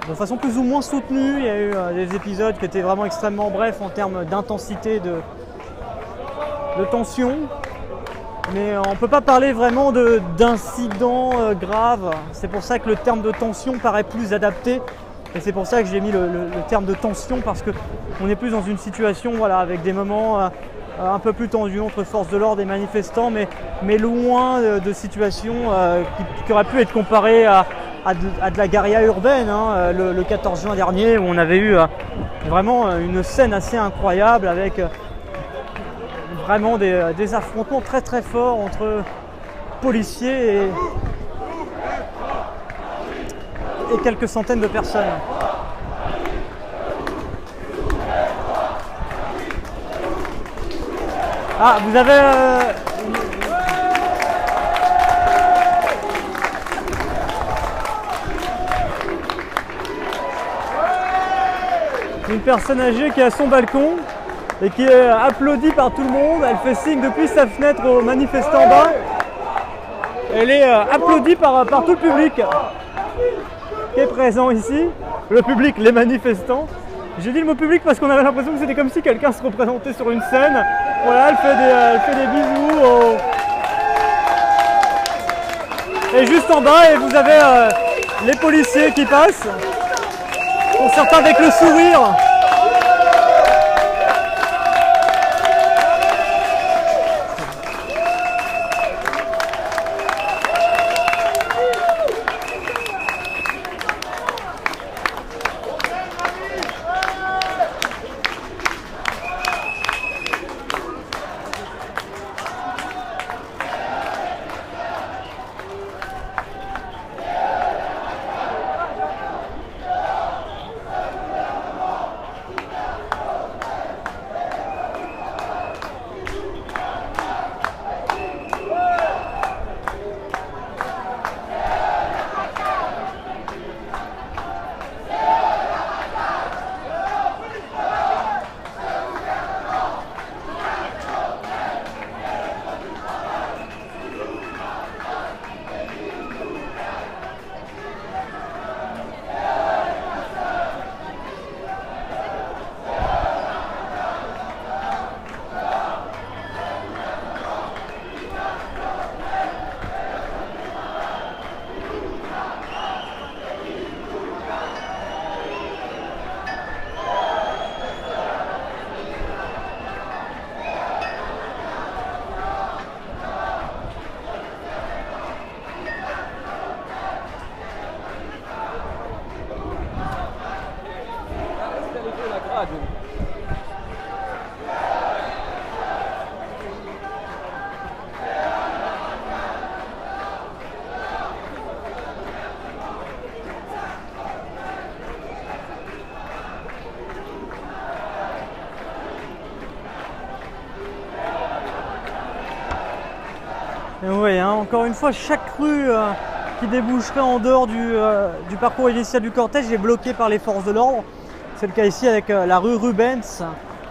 de façon plus ou moins soutenue. Il y a eu des épisodes qui étaient vraiment extrêmement brefs en termes d'intensité de tension. Mais on ne peut pas parler vraiment d'incidents graves. C'est pour ça que le terme de tension paraît plus adapté. Et c'est pour ça que j'ai mis le terme de tension, parce qu'on est plus dans une situation avec des moments un peu plus tendus entre forces de l'ordre et manifestants, mais loin de situations qui auraient pu être comparées à de la guérilla urbaine. Hein, le 14 juin dernier, où on avait eu vraiment une scène assez incroyable avec vraiment des affrontements très très forts entre policiers et quelques centaines de personnes. Ah, vous avez une personne âgée qui est à son balcon et qui est applaudie par tout le monde. Elle fait signe depuis sa fenêtre aux manifestants en bas. Elle est applaudie par tout le public qui est présent ici. Le public, les manifestants. J'ai dit le mot public parce qu'on avait l'impression que c'était comme si quelqu'un se représentait sur une scène. Voilà, elle fait des bisous. Et juste en bas, et vous avez les policiers qui passent. Pour certains avec le sourire. Et vous voyez, hein, encore une fois, chaque rue qui déboucherait en dehors du parcours initial du cortège est bloquée par les forces de l'ordre. C'est le cas ici avec la rue Rubens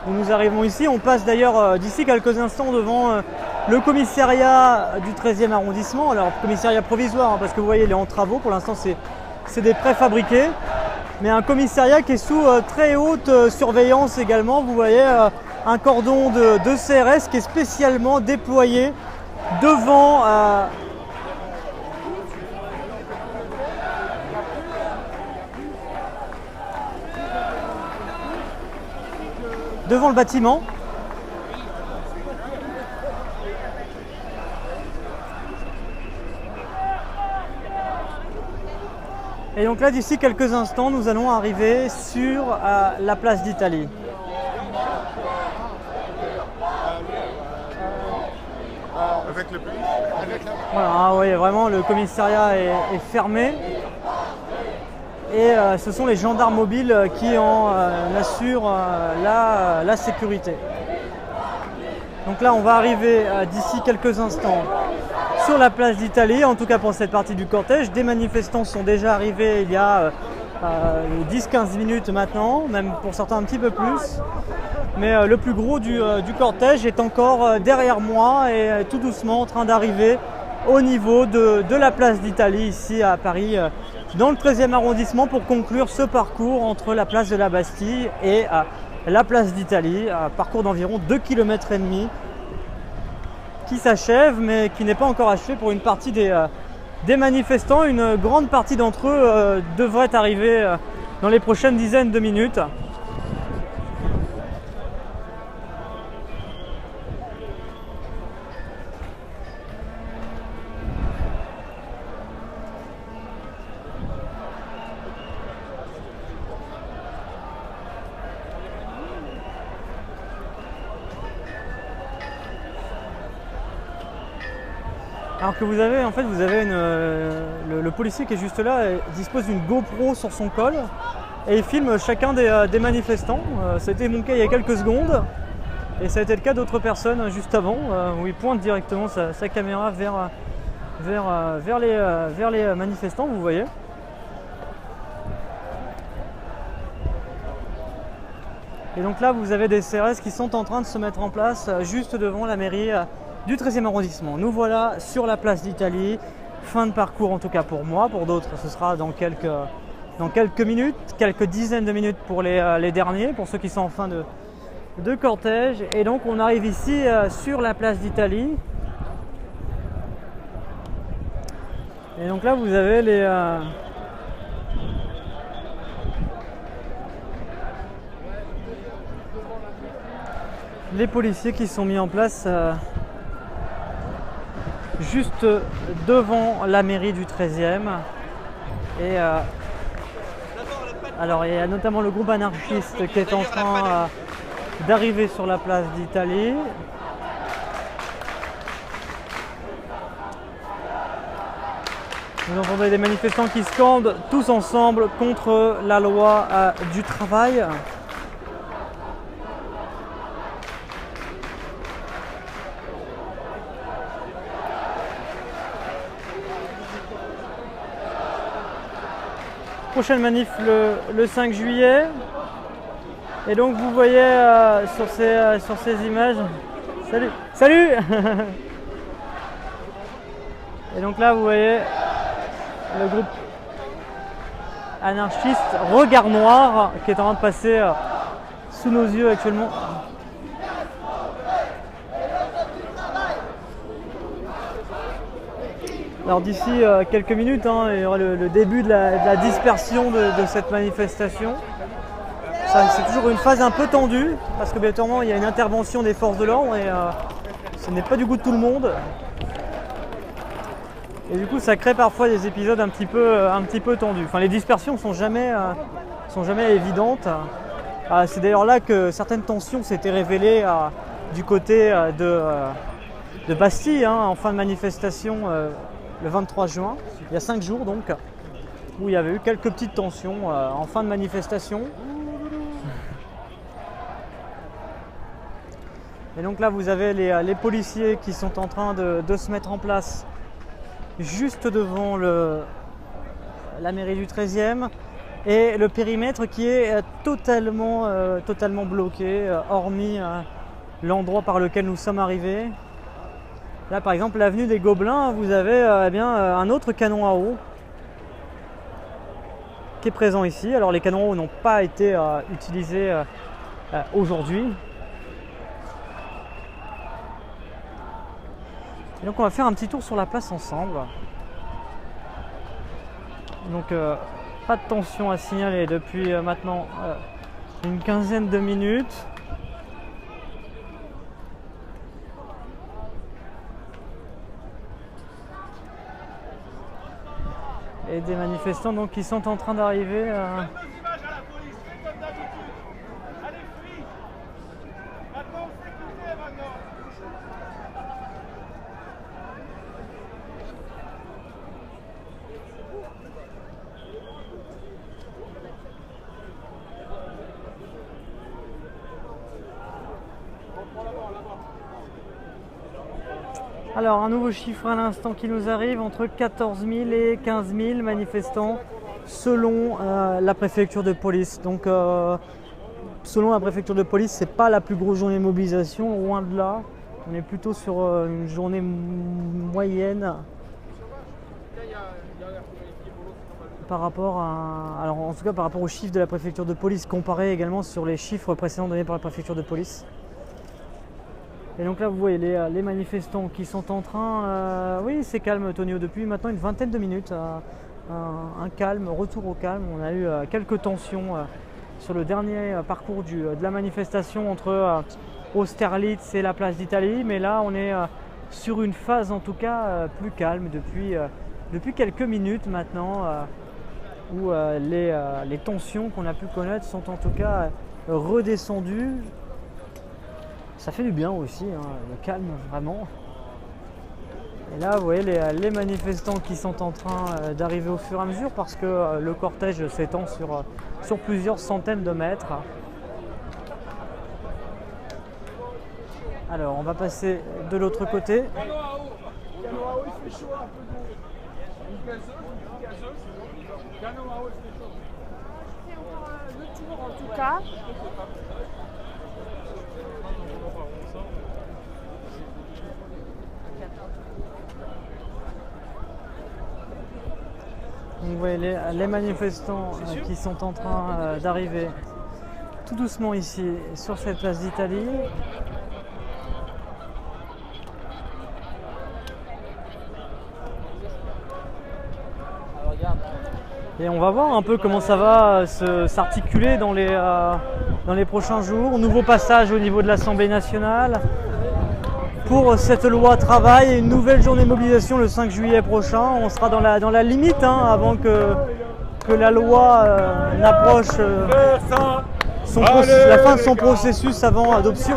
où nous arrivons ici. On passe d'ailleurs d'ici quelques instants devant le commissariat du 13e arrondissement. Alors commissariat provisoire, hein, parce que vous voyez il est en travaux, pour l'instant c'est des préfabriqués. Mais un commissariat qui est sous très haute surveillance également. Vous voyez un cordon de CRS qui est spécialement déployé devant devant le bâtiment. Et donc là, d'ici quelques instants, nous allons arriver sur la place d'Italie. Avec le police, avec la... Voilà, hein, vous voyez vraiment le commissariat est fermé. Et ce sont les gendarmes mobiles qui en assurent la sécurité. Donc là, on va arriver d'ici quelques instants sur la place d'Italie, en tout cas pour cette partie du cortège. Des manifestants sont déjà arrivés il y a 10-15 minutes maintenant, même pour certains un petit peu plus. Mais le plus gros du cortège est encore derrière moi et tout doucement en train d'arriver au niveau de la place d'Italie ici à Paris, dans le 13e arrondissement, pour conclure ce parcours entre la place de la Bastille et la place d'Italie, un parcours d'environ 2,5 km qui s'achève mais qui n'est pas encore achevé pour une partie des manifestants. Une grande partie d'entre eux devrait arriver dans les prochaines dizaines de minutes. Alors que vous avez le policier qui est juste là dispose d'une GoPro sur son col et il filme chacun des manifestants. Ça a été mon cas il y a quelques secondes et ça a été le cas d'autres personnes juste avant où il pointe directement sa caméra vers les manifestants, vous voyez. Et donc là vous avez des CRS qui sont en train de se mettre en place juste devant la mairie du 13e arrondissement. Nous voilà sur la place d'Italie, fin de parcours en tout cas pour moi, pour d'autres ce sera dans quelques minutes, quelques dizaines de minutes pour les derniers, pour ceux qui sont en fin de cortège. Et donc on arrive ici sur la place d'Italie. Et donc là vous avez les policiers qui sont mis en place juste devant la mairie du 13e. Et alors il y a notamment le groupe anarchiste qui est en train d'arriver sur la place d'Italie. Vous entendez des manifestants qui scandent tous ensemble contre la loi du travail. Prochaine manif le 5 juillet. Et donc vous voyez sur ces images. Salut. Et donc là vous voyez le groupe anarchiste Regard Noir qui est en train de passer sous nos yeux actuellement. Alors d'ici quelques minutes, il y aura le début de la dispersion de cette manifestation. C'est toujours une phase un peu tendue parce que bien évidemment il y a une intervention des forces de l'ordre et ce n'est pas du goût de tout le monde. Et du coup ça crée parfois des épisodes un petit peu tendus. Enfin les dispersions sont jamais évidentes. C'est d'ailleurs là que certaines tensions s'étaient révélées du côté de Bastille en fin de manifestation. Le 23 juin, il y a 5 jours donc, où il y avait eu quelques petites tensions en fin de manifestation. Et donc là, vous avez les policiers qui sont en train de se mettre en place juste devant la mairie du 13e et le périmètre qui est totalement bloqué, hormis l'endroit par lequel nous sommes arrivés. Là, par exemple, l'avenue des Gobelins, vous avez un autre canon à eau qui est présent ici. Alors, les canons à eau n'ont pas été utilisés aujourd'hui. Et donc, on va faire un petit tour sur la place ensemble. Donc, pas de tension à signaler depuis maintenant une quinzaine de minutes. Et des manifestants donc, qui sont en train d'arriver. Alors un nouveau chiffre à l'instant qui nous arrive, entre 14 000 et 15 000 manifestants selon la préfecture de police. Donc selon la préfecture de police, c'est pas la plus grosse journée de mobilisation, loin de là. On est plutôt sur une journée moyenne par rapport à, alors en tout cas par rapport aux chiffres de la préfecture de police, comparé également sur les chiffres précédents donnés par la préfecture de police. Et donc là vous voyez les manifestants qui sont en train, oui c'est calme Tonio, depuis maintenant une vingtaine de minutes, un calme, retour au calme. On a eu quelques tensions sur le dernier parcours de la manifestation entre Austerlitz et la place d'Italie, mais là on est sur une phase en tout cas plus calme depuis quelques minutes maintenant, où les tensions qu'on a pu connaître sont en tout cas redescendues. Ça fait du bien aussi, hein, le calme vraiment. Et là vous voyez les manifestants qui sont en train d'arriver au fur et à mesure, parce que le cortège s'étend sur plusieurs centaines de mètres. Alors on va passer de l'autre côté. C'est encore le tour en tout cas. Vous voyez les manifestants qui sont en train d'arriver tout doucement ici sur cette place d'Italie. Et on va voir un peu comment ça va s'articuler dans les prochains jours. Nouveau passage au niveau de l'Assemblée nationale pour cette loi travail et une nouvelle journée de mobilisation le 5 juillet prochain. On sera dans la limite avant que la loi n'approche la fin de son processus avant adoption.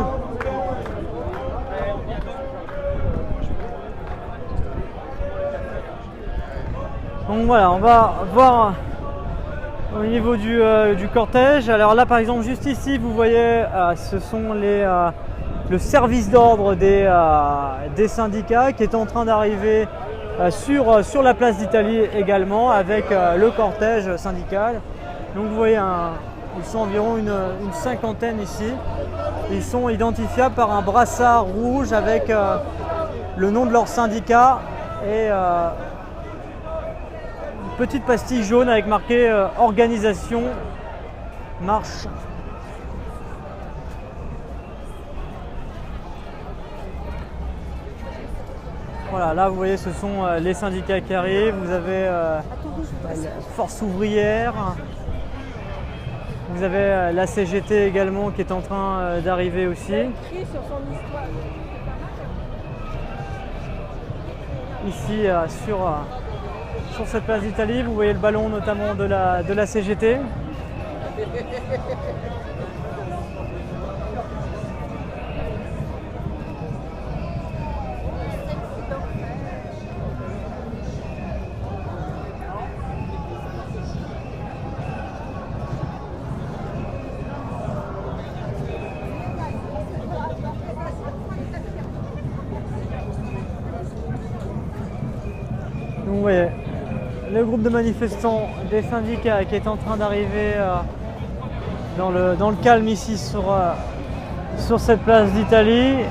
Donc voilà, on va voir au niveau du cortège. Alors là par exemple juste ici vous voyez ce sont le service d'ordre des syndicats qui est en train d'arriver sur la place d'Italie également avec le cortège syndical. Donc vous voyez ils sont environ une cinquantaine ici. Ils sont identifiables par un brassard rouge avec le nom de leur syndicat et petite pastille jaune avec marqué organisation marche. Voilà, là vous voyez ce sont les syndicats qui arrivent. Vous avez Force ouvrière, vous avez la CGT également qui est en train d'arriver aussi. Ici sur cette place d'Italie, vous voyez le ballon notamment de la CGT. vous voyez le groupe de manifestants des syndicats qui est en train d'arriver dans le calme ici sur cette place d'Italie.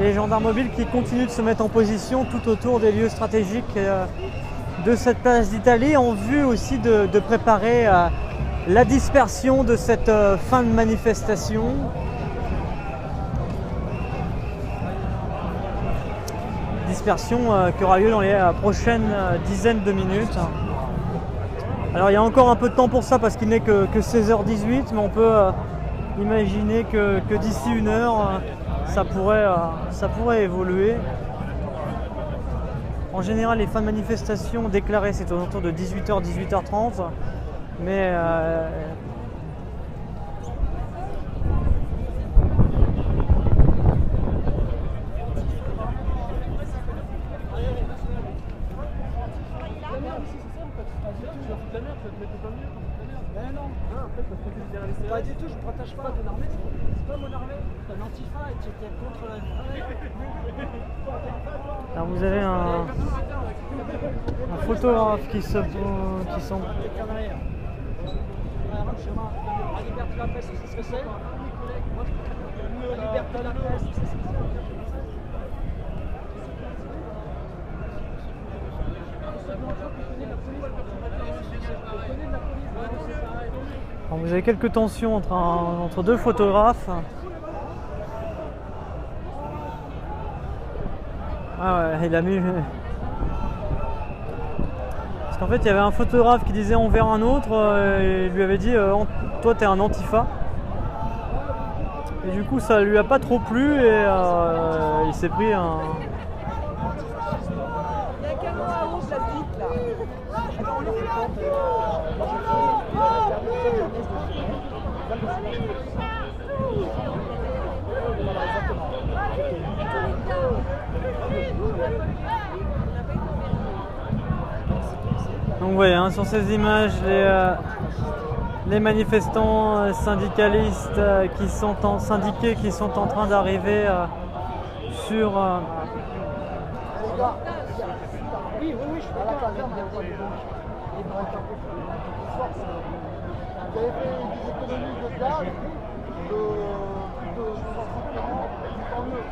Et les gendarmes mobiles qui continuent de se mettre en position tout autour des lieux stratégiques de cette place d'Italie, en vue aussi de préparer la dispersion de cette fin de manifestation. Dispersion qui aura lieu dans les prochaines dizaines de minutes. Alors il y a encore un peu de temps pour ça parce qu'il n'est que 16h18, mais on peut imaginer que d'ici une heure ça pourrait évoluer. En général, les fins de manifestation déclarées c'est aux alentours de 18h, 18h30, mais Pas du tout, je ne partage pas ton armée, c'est pas mon armée, c'est un antifa et tu étais contre la. alors vous avez un photographe qui semble. La liberté de la presse, c'est ce que c'est. La liberté de la presse, c'est ce que c'est. Alors, vous avez quelques tensions entre deux photographes. Ah ouais, il a mis. Parce qu'en fait, il y avait un photographe qui disait envers un autre, et il lui avait dit toi t'es un antifa. Et du coup, ça lui a pas trop plu et il s'est pris un. Il y a qu'un mot à haut plastique là. Donc vous voyez, sur ces images, les manifestants syndicalistes qui sont syndiqués qui sont en train d'arriver sur. Oui, je suis d'accord. Vous avez fait des économies de gaz, tant mieux.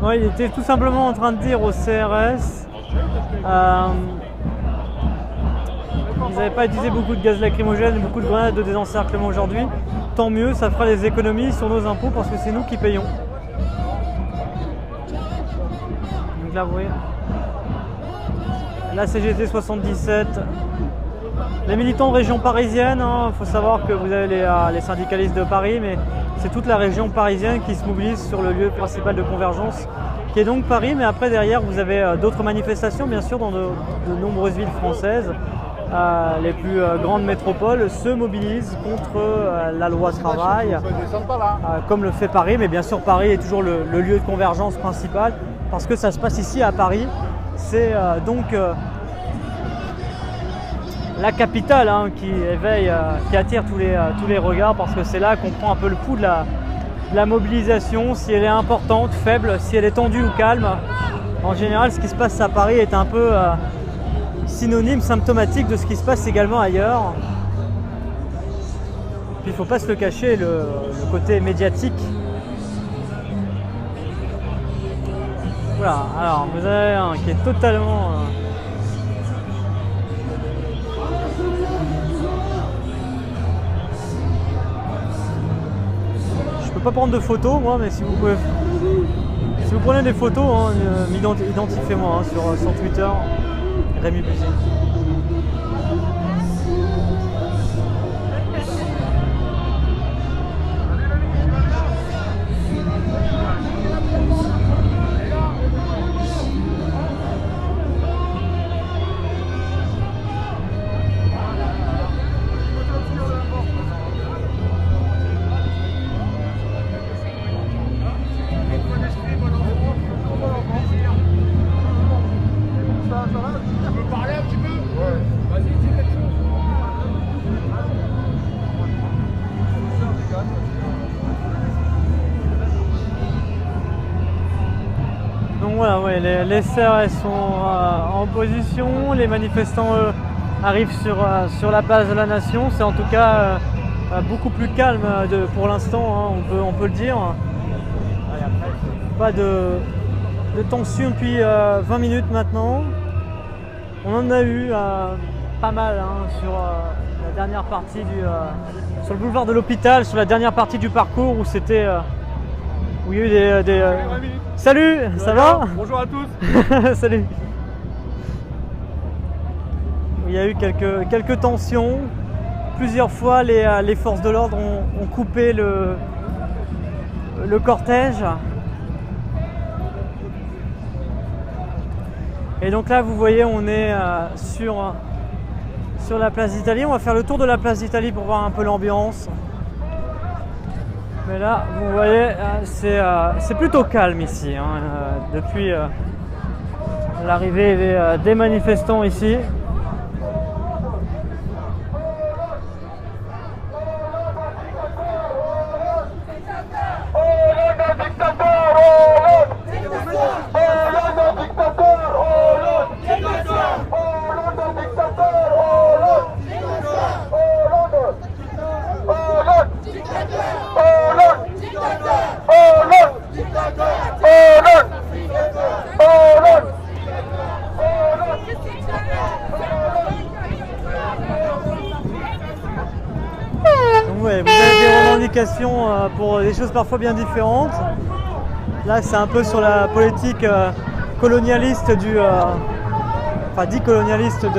Ouais, il était tout simplement en train de dire au CRS ils n'avaient pas utilisé beaucoup de gaz lacrymogène, beaucoup de grenades de désencerclement aujourd'hui. Tant mieux, ça fera des économies sur nos impôts parce que c'est nous qui payons. Donc là, vous voyez, la CGT 77. Les militants de région parisienne, il faut savoir que vous avez les syndicalistes de Paris, mais c'est toute la région parisienne qui se mobilise sur le lieu principal de convergence, qui est donc Paris. Mais après, derrière, vous avez d'autres manifestations, bien sûr, dans de nombreuses villes françaises. Les plus grandes métropoles se mobilisent contre la loi travail, comme le fait Paris. Mais bien sûr, Paris est toujours le lieu de convergence principal, parce que ça se passe ici à Paris. C'est donc la capitale qui éveille, qui attire tous les regards, parce que c'est là qu'on prend un peu le pouls de la mobilisation, si elle est importante, faible, si elle est tendue ou calme. En général, ce qui se passe à Paris est un peu synonyme, symptomatique de ce qui se passe également ailleurs. Puis il ne faut pas se le cacher, le côté médiatique. Voilà, alors vous avez un qui est totalement... Je peux pas prendre de photos moi, mais si vous pouvez... Si vous prenez des photos, identifiez-moi sur Twitter, Rémi Buzy. ouais, les sœurs elles sont en position, les manifestants eux arrivent sur la place de la Nation. C'est en tout cas beaucoup plus calme pour l'instant, hein, on peut le dire. Pas de tension depuis 20 minutes maintenant. On en a eu pas mal hein, sur la dernière partie sur le boulevard de l'Hôpital, sur la dernière partie du parcours où c'était où il y a eu des Salut, ça va? Bonjour à tous. Salut. Il y a eu quelques tensions. Plusieurs fois, les forces de l'ordre ont coupé le cortège. Et donc là, vous voyez, on est sur la place d'Italie. On va faire le tour de la place d'Italie pour voir un peu l'ambiance. Mais là, vous voyez, c'est plutôt calme ici, hein, depuis l'arrivée des manifestants ici. Vous avez des revendications pour des choses parfois bien différentes. Là, c'est un peu sur la politique colonialiste enfin dit colonialiste de... Il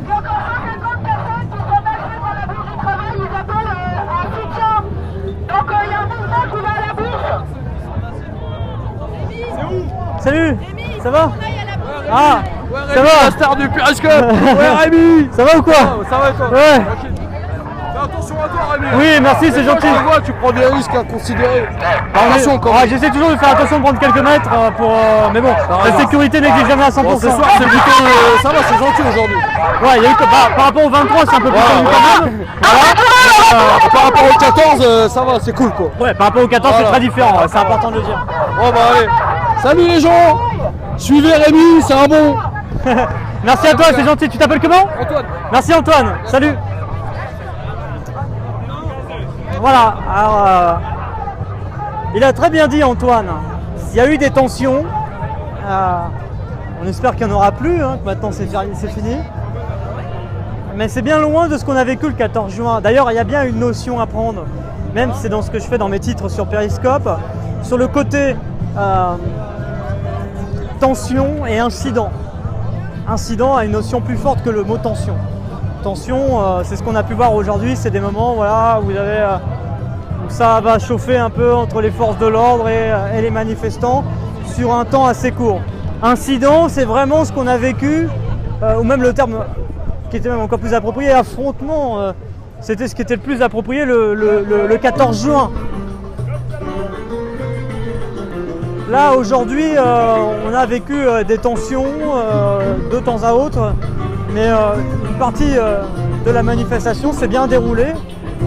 y a encore 150 personnes qui sont passées par la bourse du travail, ils appellent un soutien. Donc il y a un mouvement qui va à la bourse. Salut, ça va? Ah, Ouais, ça Rémi, va? la star du Periscope. Ouais, Rémi. Ça va ou quoi? Ça va et toi? Ouais. Tranquille. Fais attention à toi, Rémi. Oui, merci, c'est Moi, gentil. je te vois, tu prends des risques inconsidérés. Attention quand même. J'essaie toujours de faire attention de prendre quelques mètres mais bon, la sécurité n'existe jamais à 100%. Bon, ce soir, c'est plutôt. Ça va, c'est gentil aujourd'hui. Ouais, il y a eu par rapport au 23, c'est un peu plus calme quand même. Par rapport au 14, ça va, c'est cool quoi. Ouais, par rapport au 14, c'est très différent, c'est important de le dire. Bon, bah allez. Salut les gens. Suivez Rémi, c'est un bon. Merci à toi, c'est gentil. Tu t'appelles comment? Antoine. Merci Antoine, salut. Voilà, alors il a très bien dit Antoine, il y a eu des tensions, on espère qu'il n'y en aura plus, hein, que maintenant c'est fini. Mais c'est bien loin de ce qu'on a vécu le 14 juin. D'ailleurs, il y a bien une notion à prendre, même c'est dans ce que je fais dans mes titres sur Periscope, sur le côté tension et incident. Incident a une notion plus forte que le mot tension. Tension, c'est ce qu'on a pu voir aujourd'hui, c'est des moments voilà, où vous avez, où ça va chauffer un peu entre les forces de l'ordre et les manifestants sur un temps assez court. Incident, c'est vraiment ce qu'on a vécu, ou même le terme qui était même encore plus approprié, affrontement, c'était ce qui était le plus approprié le 14 juin. Là aujourd'hui, on a vécu des tensions de temps à autre, mais une partie de la manifestation s'est bien déroulée.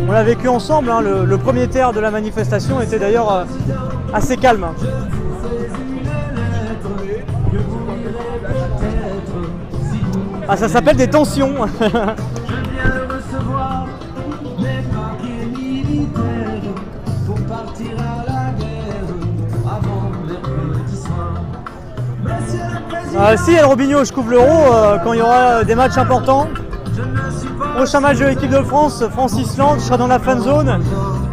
On l'a vécu ensemble, hein. Le premier tiers de la manifestation était d'ailleurs assez calme. Ah, ça s'appelle des tensions. Si El Robinho, je couvre l'Euro quand il y aura des matchs importants. Prochain match de l'équipe de France, France-Islande, je serai dans la fan zone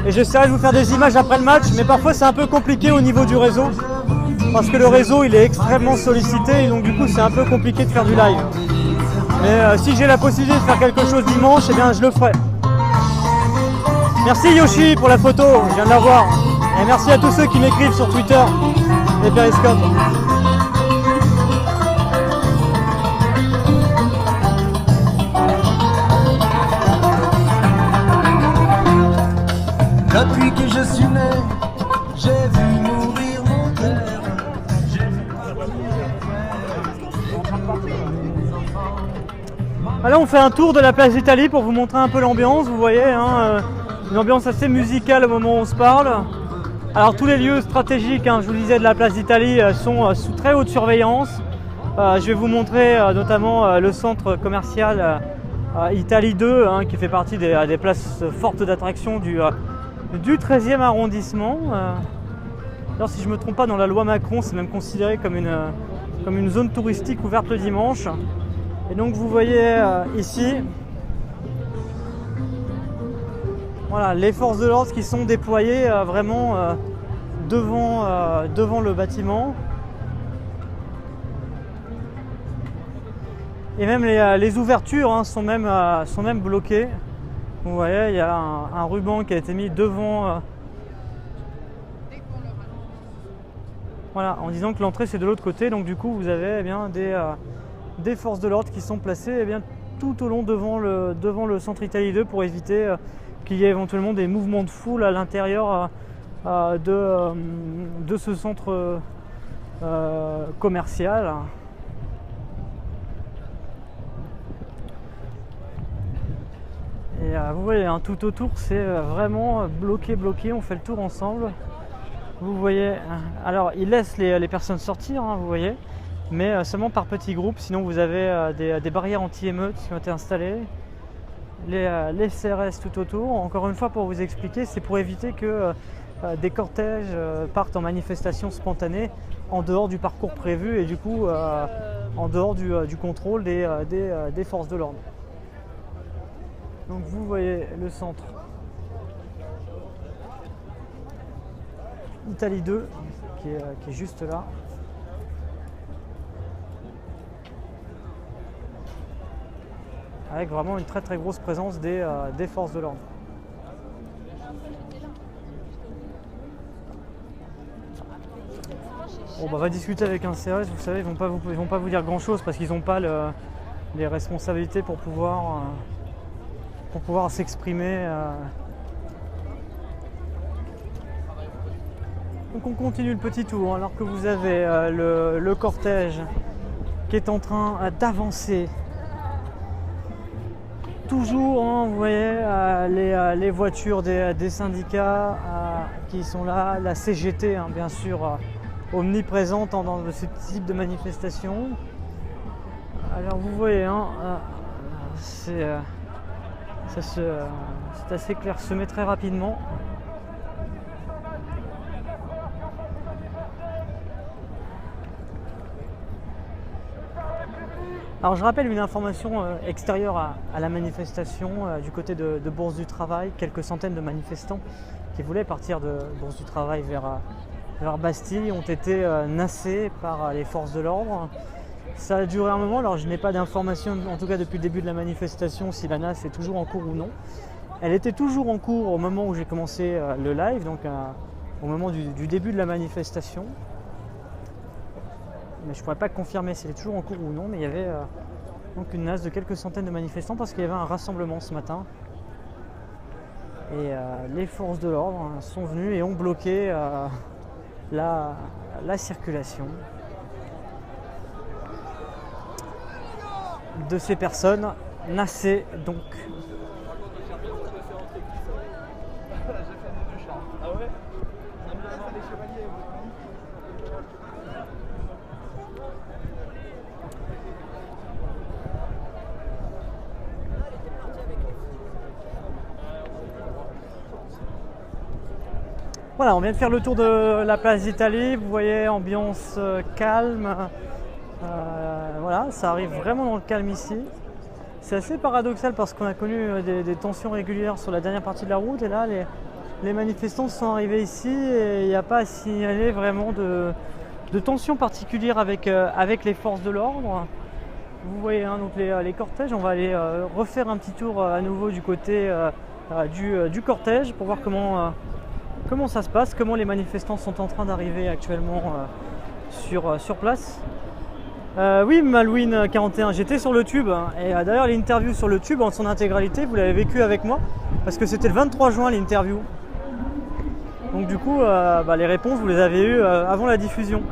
et j'essaierai de vous faire des images après le match, mais parfois c'est un peu compliqué au niveau du réseau parce que le réseau il est extrêmement sollicité et donc du coup c'est un peu compliqué de faire du live. Mais si j'ai la possibilité de faire quelque chose dimanche, eh bien je le ferai. Merci Yoshi pour la photo, je viens de la voir. Et merci à tous ceux qui m'écrivent sur Twitter et Periscope. Depuis que je suis né, j'ai vu mourir mon père. Là on fait un tour de la place d'Italie pour vous montrer un peu l'ambiance, vous voyez, hein, une ambiance assez musicale au moment où on se parle. Alors tous les lieux stratégiques, hein, je vous le disais, de la place d'Italie sont sous très haute surveillance. Je vais vous montrer notamment le centre commercial Italie 2, hein, qui fait partie des places fortes d'attraction du 13e arrondissement. Alors si je ne me trompe pas, dans la loi Macron, c'est même considéré comme une zone touristique ouverte le dimanche. Et donc vous voyez ici, voilà, les forces de l'ordre qui sont déployées vraiment devant le bâtiment. Et même les ouvertures, hein, sont même bloquées. Vous voyez, il y a un ruban qui a été mis devant. Voilà, en disant que l'entrée c'est de l'autre côté. Donc du coup vous avez bien des forces de l'ordre qui sont placées tout au long devant le centre Italie 2 pour éviter qu'il y ait éventuellement des mouvements de foule à l'intérieur de ce centre commercial. Et vous voyez, hein, tout autour c'est vraiment bloqué, on fait le tour ensemble. Vous voyez, alors ils laissent les personnes sortir, hein, vous voyez, mais seulement par petits groupes, sinon vous avez des barrières anti-émeutes qui ont été installées, les CRS tout autour. Encore une fois, pour vous expliquer, c'est pour éviter que des cortèges partent en manifestation spontanée en dehors du parcours prévu et du coup en dehors du contrôle des forces de l'ordre. Donc vous voyez le centre Italie 2 qui est juste là. Avec vraiment une très grosse présence des forces de l'ordre. Bon, bah, on va discuter avec un CRS, vous savez, ils vont pas vous dire grand chose parce qu'ils n'ont pas les responsabilités pour pouvoir s'exprimer. Donc on continue le petit tour alors que vous avez le cortège qui est en train d'avancer. Toujours, hein, vous voyez, les voitures des syndicats qui sont là, la CGT, hein, bien sûr, omniprésente dans ce type de manifestation. Alors vous voyez, hein, c'est assez clairsemé très rapidement. Alors je rappelle une information extérieure à la manifestation du côté de Bourse du Travail, quelques centaines de manifestants qui voulaient partir de Bourse du Travail vers Bastille ont été nassés par les forces de l'ordre. Ça a duré un moment, alors je n'ai pas d'informations, en tout cas depuis le début de la manifestation, si la nasse est toujours en cours ou non. Elle était toujours en cours au moment où j'ai commencé le live, donc au moment du début de la manifestation. Mais je ne pourrais pas confirmer si elle est toujours en cours ou non, mais il y avait donc une nasse de quelques centaines de manifestants parce qu'il y avait un rassemblement ce matin. Et les forces de l'ordre, hein, sont venues et ont bloqué la circulation de ces personnes nassées donc. Voilà, on vient de faire le tour de la place d'Italie, vous voyez, ambiance calme, voilà, ça arrive vraiment dans le calme ici. C'est assez paradoxal parce qu'on a connu des tensions régulières sur la dernière partie de la route et là les manifestants sont arrivés ici et il n'y a pas à signaler vraiment de tensions particulières avec les forces de l'ordre. Vous voyez, hein, donc les cortèges, on va aller refaire un petit tour à nouveau du côté du cortège pour voir comment ça se passe, comment les manifestants sont en train d'arriver actuellement sur place. Oui, Malouine 41, j'étais sur le tube et d'ailleurs l'interview sur le tube en son intégralité, vous l'avez vécu avec moi parce que c'était le 23 juin l'interview. Donc du coup, les réponses vous les avez eues avant la diffusion.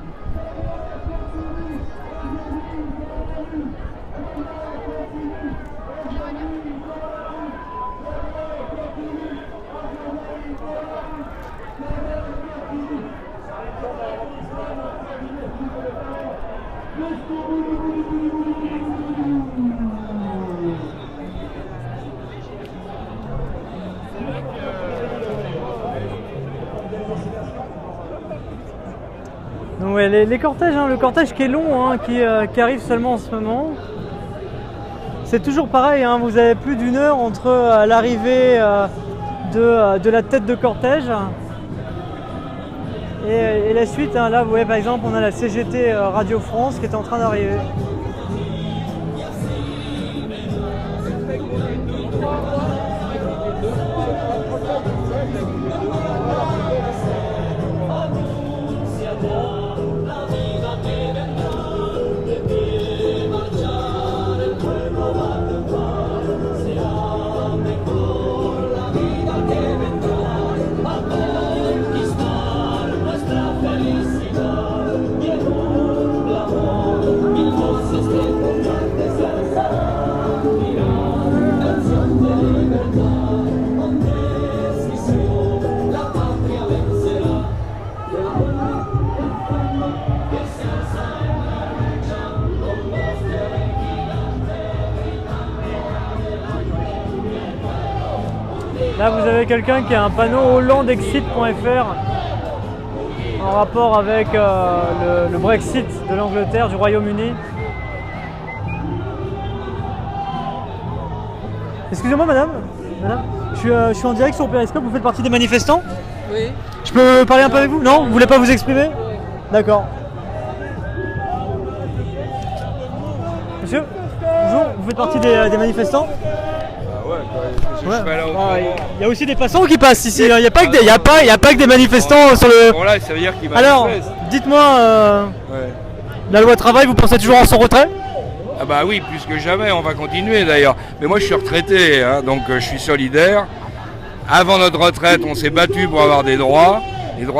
Ouais, les cortèges, hein, le cortège qui est long, hein, qui arrive seulement en ce moment. C'est toujours pareil, hein, vous avez plus d'une heure entre l'arrivée de la tête de cortège et la suite. Hein. Là, vous voyez par exemple, on a la CGT Radio France qui est en train d'arriver. Là, vous avez quelqu'un qui a un panneau hollandexit.fr en rapport avec le Brexit de l'Angleterre, du Royaume-Uni. Excusez-moi, madame. Je suis en direct sur Periscope, vous faites partie des manifestants? Oui. Je peux parler un peu avec vous? Non? Vous voulez pas vous exprimer? D'accord. Monsieur? Bonjour, vous faites partie des manifestants? Ouais. Il y a aussi des passants qui passent ici, il n'y a pas que des manifestants sur le... Bon là, ça veut dire qu'il va... Alors, dites-moi, la loi travail, vous pensez toujours en son retrait? Ah bah oui, plus que jamais, on va continuer d'ailleurs. Mais moi je suis retraité, hein, donc je suis solidaire. Avant notre retraite, on s'est battu pour avoir des droits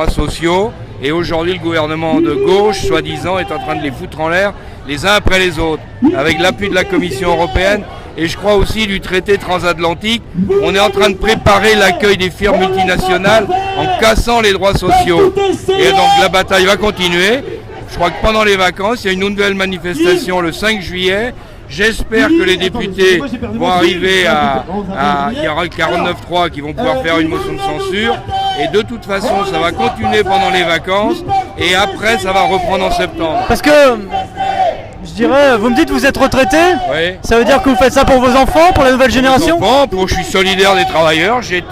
sociaux. Et aujourd'hui, le gouvernement de gauche, soi-disant, est en train de les foutre en l'air les uns après les autres, avec l'appui de la Commission européenne et je crois aussi du traité transatlantique. On est en train de préparer l'accueil des firmes multinationales en cassant les droits sociaux. Et donc la bataille va continuer. Je crois que pendant les vacances, il y a une nouvelle manifestation le 5 juillet. J'espère que les députés vont arriver il y aura le 49.3 qui vont pouvoir faire une motion de censure. Et de toute façon, ça va continuer pendant les vacances. Et après, ça va reprendre en septembre. Parce que, je dirais, vous me dites que vous êtes retraité. Oui. Ça veut dire que vous faites ça pour vos enfants, pour la nouvelle génération? Je suis solidaire des travailleurs. J'ai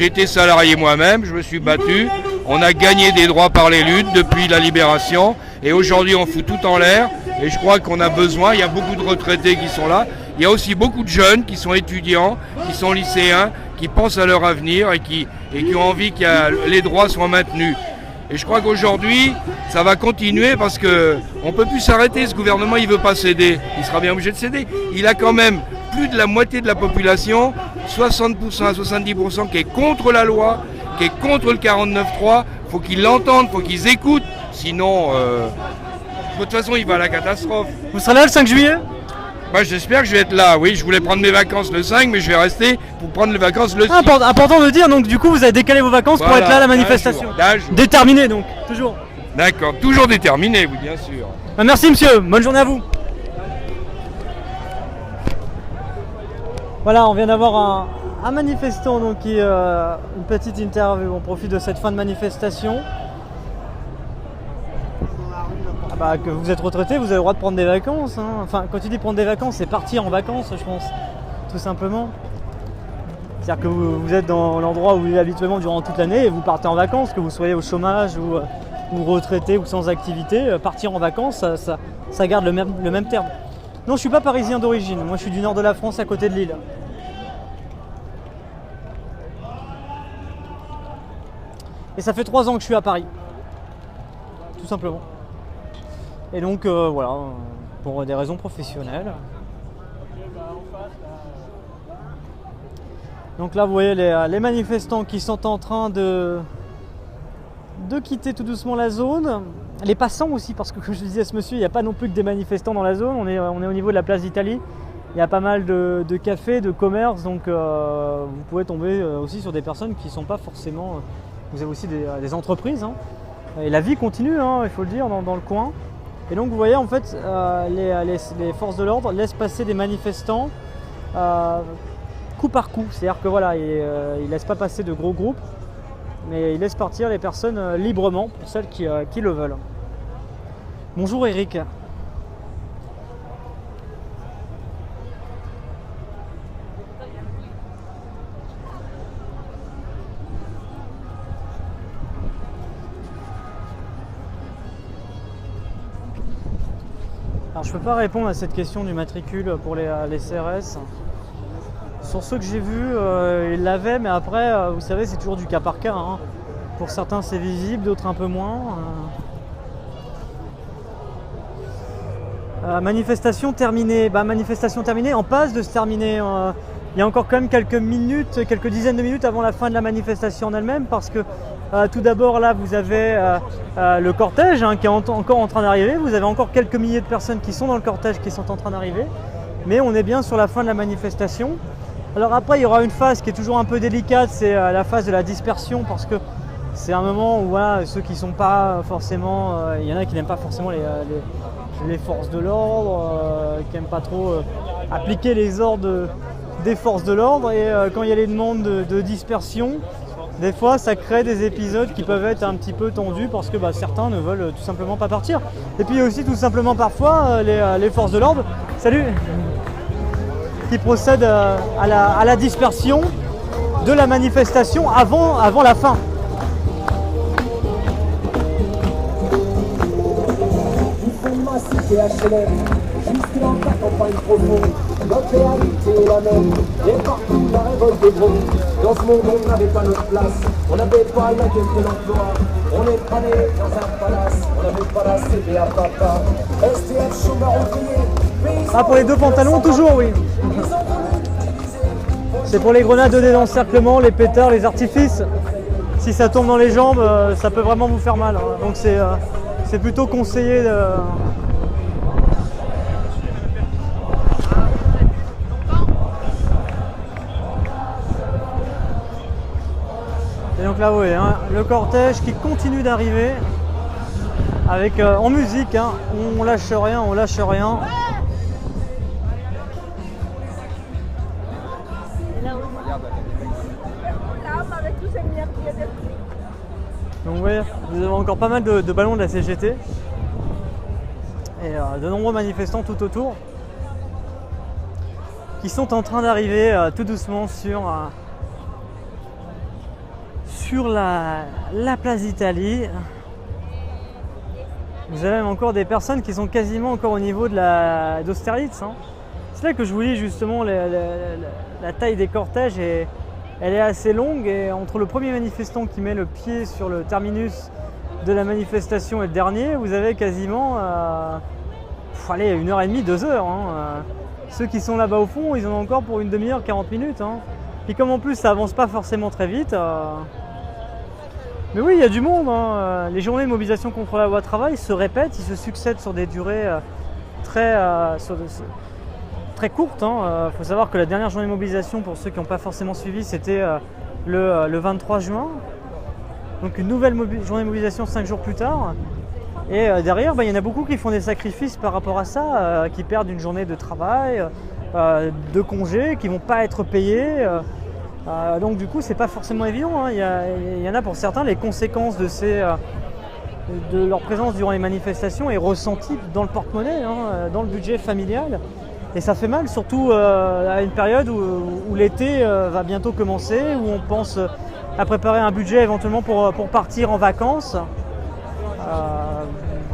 été salarié moi-même. Je me suis battu. On a gagné des droits par les luttes depuis la libération. Et aujourd'hui, on fout tout en l'air. Et je crois qu'on a besoin, il y a beaucoup de retraités qui sont là. Il y a aussi beaucoup de jeunes qui sont étudiants, qui sont lycéens, qui pensent à leur avenir et qui ont envie que les droits soient maintenus. Et je crois qu'aujourd'hui, ça va continuer parce qu'on ne peut plus s'arrêter. Ce gouvernement, il ne veut pas céder. Il sera bien obligé de céder. Il a quand même plus de la moitié de la population, 60% à 70% qui est contre la loi, qui est contre le 49.3. Il faut qu'ils l'entendent, il faut qu'ils écoutent. Sinon... de toute façon, il va à la catastrophe. Vous serez là le 5 juillet? Bah, j'espère que je vais être là. Oui, je voulais prendre mes vacances le 5, mais je vais rester pour prendre les vacances le 6. Important de dire, donc du coup, vous avez décalé vos vacances pour être là à la manifestation. Déterminé, donc, toujours. D'accord, toujours déterminé, oui, bien sûr. Merci, monsieur. Bonne journée à vous. Voilà, on vient d'avoir un manifestant, donc une petite interview. On profite de cette fin de manifestation. Que vous êtes retraité, vous avez le droit de prendre des vacances. Hein. Enfin, quand tu dis prendre des vacances, c'est partir en vacances, je pense, tout simplement. C'est-à-dire que vous êtes dans l'endroit où vous vivez habituellement durant toute l'année et vous partez en vacances, que vous soyez au chômage ou retraité ou sans activité. Partir en vacances, ça garde le même terme. Non, je ne suis pas parisien d'origine. Moi, je suis du nord de la France, à côté de Lille. Et ça fait 3 ans que je suis à Paris. Tout simplement. Et donc voilà, pour des raisons professionnelles. Donc là vous voyez les manifestants qui sont en train de quitter tout doucement la zone. Les passants aussi, parce que comme je disais à ce monsieur, il n'y a pas non plus que des manifestants dans la zone, on est au niveau de la place d'Italie. Il y a pas mal de cafés, de commerces, donc vous pouvez tomber aussi sur des personnes qui ne sont pas forcément... Vous avez aussi des entreprises, hein. Et la vie continue, hein, il faut le dire, dans le coin. Et donc vous voyez en fait les forces de l'ordre laissent passer des manifestants coup par coup. C'est-à-dire que voilà, ils ne laissent pas passer de gros groupes, mais ils laissent partir les personnes librement pour celles qui le veulent. Bonjour Eric. Alors je peux pas répondre à cette question du matricule pour les CRS. Sur ceux que j'ai vus, ils l'avaient, mais après, vous savez, c'est toujours du cas par cas. Hein. Pour certains c'est visible, d'autres un peu moins. Manifestation terminée. Manifestation terminée, en passe de se terminer. Il y a encore quand même quelques minutes, quelques dizaines de minutes avant la fin de la manifestation en elle-même, parce que tout d'abord là vous avez le cortège qui est encore en train d'arriver. Vous avez encore quelques milliers de personnes qui sont dans le cortège qui sont en train d'arriver. Mais on est bien sur la fin de la manifestation. Alors après il y aura une phase qui est toujours un peu délicate, c'est la phase de la dispersion, parce que c'est un moment où voilà, ceux qui sont pas forcément, il y en a qui n'aiment pas forcément les forces de l'ordre, qui n'aiment pas trop appliquer les ordres des forces de l'ordre, et quand il y a les demandes de dispersion, des fois ça crée des épisodes qui peuvent être un petit peu tendus parce que certains ne veulent tout simplement pas partir. Et puis aussi tout simplement parfois les forces de l'ordre, salut, qui procèdent à la dispersion de la manifestation avant la fin. Juste dans ta campagne profonde, notre réalité est la même. Et partout la révolte est gros. Dans ce monde on n'avait pas notre place, on n'avait pas la gueule de l'emploi. On n'est pas né dans un palace, on n'avait pas la CV à papa. STF, chômeur ouvrier. Pour les deux pantalons, toujours oui. C'est pour les grenades de désencerclement, les pétards, les artifices. Si ça tombe dans les jambes, ça peut vraiment vous faire mal. Donc c'est plutôt conseillé de... Et donc là, vous voyez, le cortège qui continue d'arriver avec en musique, on lâche rien, on lâche rien. Donc vous voyez, vous avez encore pas mal de ballons de la CGT et de nombreux manifestants tout autour qui sont en train d'arriver tout doucement sur la place d'Italie. Vous avez même encore des personnes qui sont quasiment encore au niveau d'Austerlitz. C'est là que je vous dis justement la taille des cortèges, elle est assez longue, et entre le premier manifestant qui met le pied sur le terminus de la manifestation et le dernier, vous avez quasiment 1h30, 2 heures. Ceux qui sont là-bas au fond, ils en ont encore pour une demi-heure, 40 minutes. Puis comme en plus ça avance pas forcément très vite, mais oui, il y a du monde. Les journées de mobilisation contre la loi travail se répètent, ils se succèdent sur des durées très courtes. Il faut savoir que la dernière journée de mobilisation, pour ceux qui n'ont pas forcément suivi, c'était le 23 juin. Donc une nouvelle journée de mobilisation 5 jours plus tard. Et derrière, il y en a beaucoup qui font des sacrifices par rapport à ça, qui perdent une journée de travail, de congé, qui ne vont pas être payés. Donc du coup c'est pas forcément évident. Il y en a pour certains, les conséquences de leur présence durant les manifestations est ressentie dans le porte-monnaie, dans le budget familial, et ça fait mal, surtout à une période où l'été va bientôt commencer, où on pense à préparer un budget éventuellement pour partir en vacances.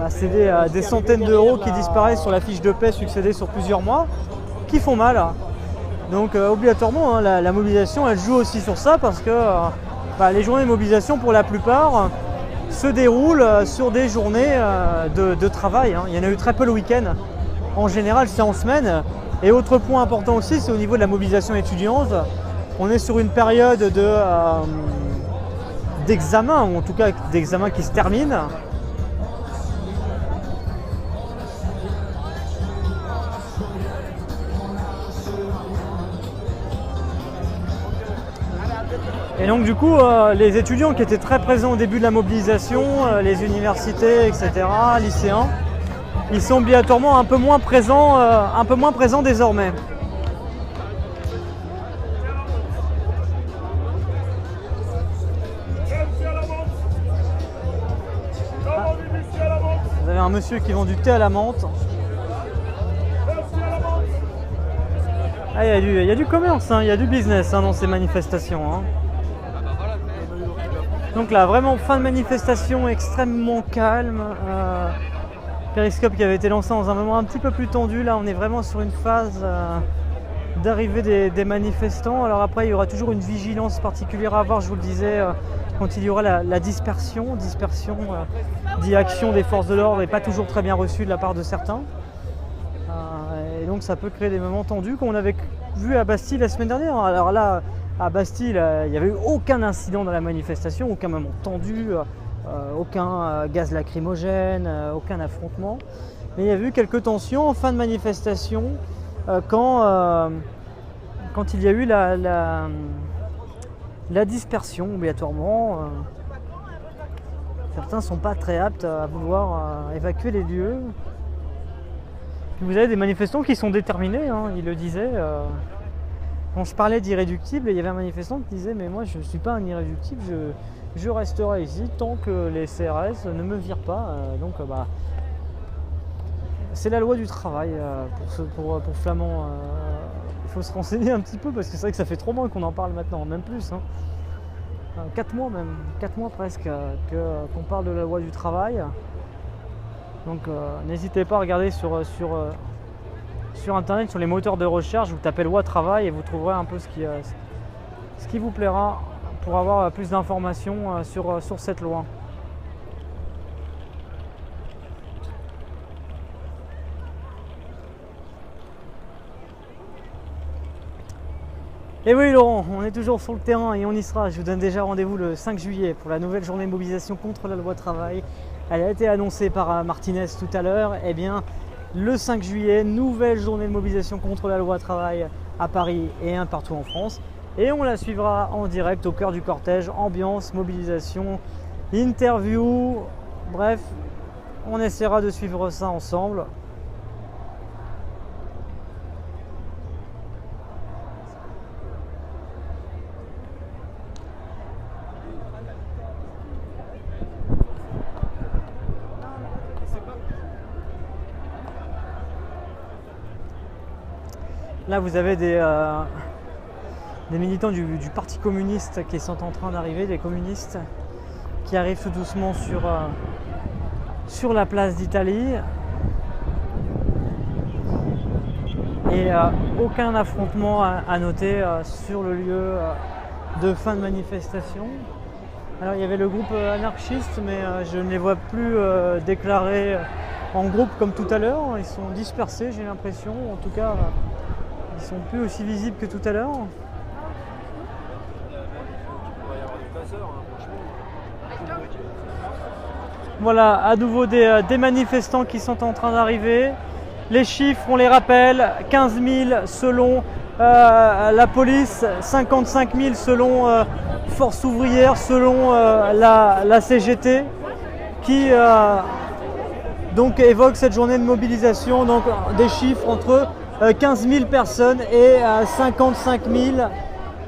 C'est des centaines d'euros qui disparaissent sur la fiche de paie succédée sur plusieurs mois, qui font mal. Donc obligatoirement, la mobilisation, elle joue aussi sur ça, parce que les journées de mobilisation, pour la plupart, se déroulent sur des journées de travail. Il y en a eu très peu le week-end. En général, c'est en semaine. Et autre point important aussi, c'est au niveau de la mobilisation étudiante. On est sur une période d'examen, ou en tout cas d'examen qui se termine. Et donc du coup, les étudiants qui étaient très présents au début de la mobilisation, les universités, etc., lycéens, ils sont obligatoirement un peu moins présents désormais. Vous avez un monsieur qui vend du thé à la menthe. Ah, il y a du commerce, hein, il y a du business dans ces manifestations. Hein. Donc là, vraiment fin de manifestation extrêmement calme. Périscope qui avait été lancé dans un moment un petit peu plus tendu. Là, on est vraiment sur une phase d'arrivée des manifestants. Alors après, il y aura toujours une vigilance particulière à avoir, je vous le disais, quand il y aura la dispersion. Dit action des forces de l'ordre n'est pas toujours très bien reçue de la part de certains. Et donc ça peut créer des moments tendus qu'on avait vu à Bastille la semaine dernière. Alors là, à Bastille, il n'y avait eu aucun incident dans la manifestation, aucun moment tendu, aucun gaz lacrymogène, aucun affrontement. Mais il y a eu quelques tensions en fin de manifestation quand il y a eu la dispersion obligatoirement. Certains ne sont pas très aptes à vouloir évacuer les lieux. Puis vous avez des manifestants qui sont déterminés, hein, ils le disaient. Quand je parlais d'irréductible, il y avait un manifestant qui disait « mais moi je ne suis pas un irréductible, je resterai ici tant que les CRS ne me virent pas ». Donc c'est la loi du travail pour Flamand. Il faut se renseigner un petit peu parce que c'est vrai que ça fait 3 mois qu'on en parle maintenant, même plus. Hein. 4 mois même, 4 mois presque qu'on parle de la loi du travail. Donc n'hésitez pas à regarder sur internet, sur les moteurs de recherche, vous tapez loi travail et vous trouverez un peu ce qui vous plaira pour avoir plus d'informations sur cette loi. Et oui Laurent, on est toujours sur le terrain et on y sera. Je vous donne déjà rendez-vous le 5 juillet pour la nouvelle journée de mobilisation contre la loi travail. Elle a été annoncée par Martinez tout à l'heure. Eh bien, le 5 juillet, nouvelle journée de mobilisation contre la loi travail à Paris et un partout en France. Et on la suivra en direct au cœur du cortège. Ambiance, mobilisation, interview. Bref, on essaiera de suivre ça ensemble. Là, vous avez des militants du Parti communiste qui sont en train d'arriver, des communistes qui arrivent tout doucement sur la place d'Italie. Et aucun affrontement à noter sur le lieu de fin de manifestation. Alors, il y avait le groupe anarchiste, mais je ne les vois plus déclarés en groupe comme tout à l'heure. Ils sont dispersés, j'ai l'impression. En tout cas, ils sont plus aussi visibles que tout à l'heure. Voilà, à nouveau des manifestants qui sont en train d'arriver. Les chiffres, on les rappelle, 15 000 selon la police, 55 000 selon Force ouvrière, selon la CGT, qui donc évoque cette journée de mobilisation, donc des chiffres entre 15 000 personnes et 55 000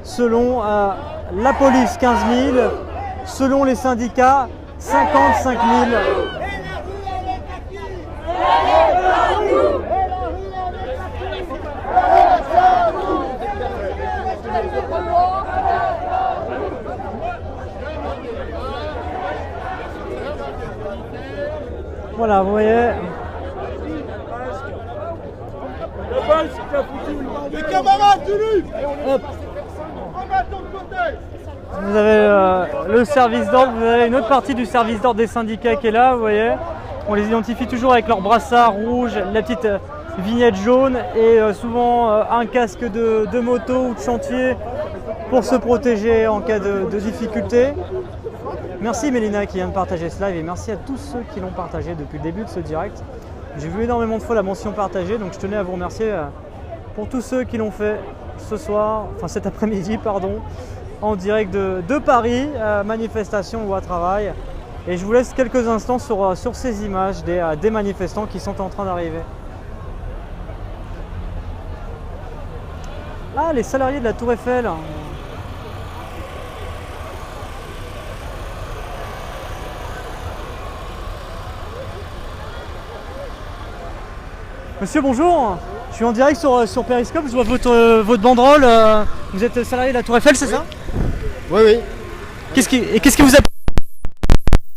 selon la police, 15 000, selon les syndicats, 55 000. Voilà, vous voyez. Les camarades du LU. Hop. Vous avez le service d'ordre, vous avez une autre partie du service d'ordre des syndicats qui est là, vous voyez. On les identifie toujours avec leur brassard rouge, la petite vignette jaune et souvent un casque de moto ou de chantier pour se protéger en cas de difficulté. Merci Mélina qui vient de partager ce live et merci à tous ceux qui l'ont partagé depuis le début de ce direct. J'ai vu énormément de fois la mention partagée, donc je tenais à vous remercier pour tous ceux qui l'ont fait ce soir, enfin cet après-midi, pardon, en direct de Paris, manifestation loi travail. Et je vous laisse quelques instants sur ces images des manifestants qui sont en train d'arriver. Ah, les salariés de la Tour Eiffel. Monsieur, bonjour. Je suis en direct sur Periscope, je vois votre banderole. Vous êtes salarié de la Tour Eiffel, c'est ça? Oui, oui. Qu'est-ce qui vous a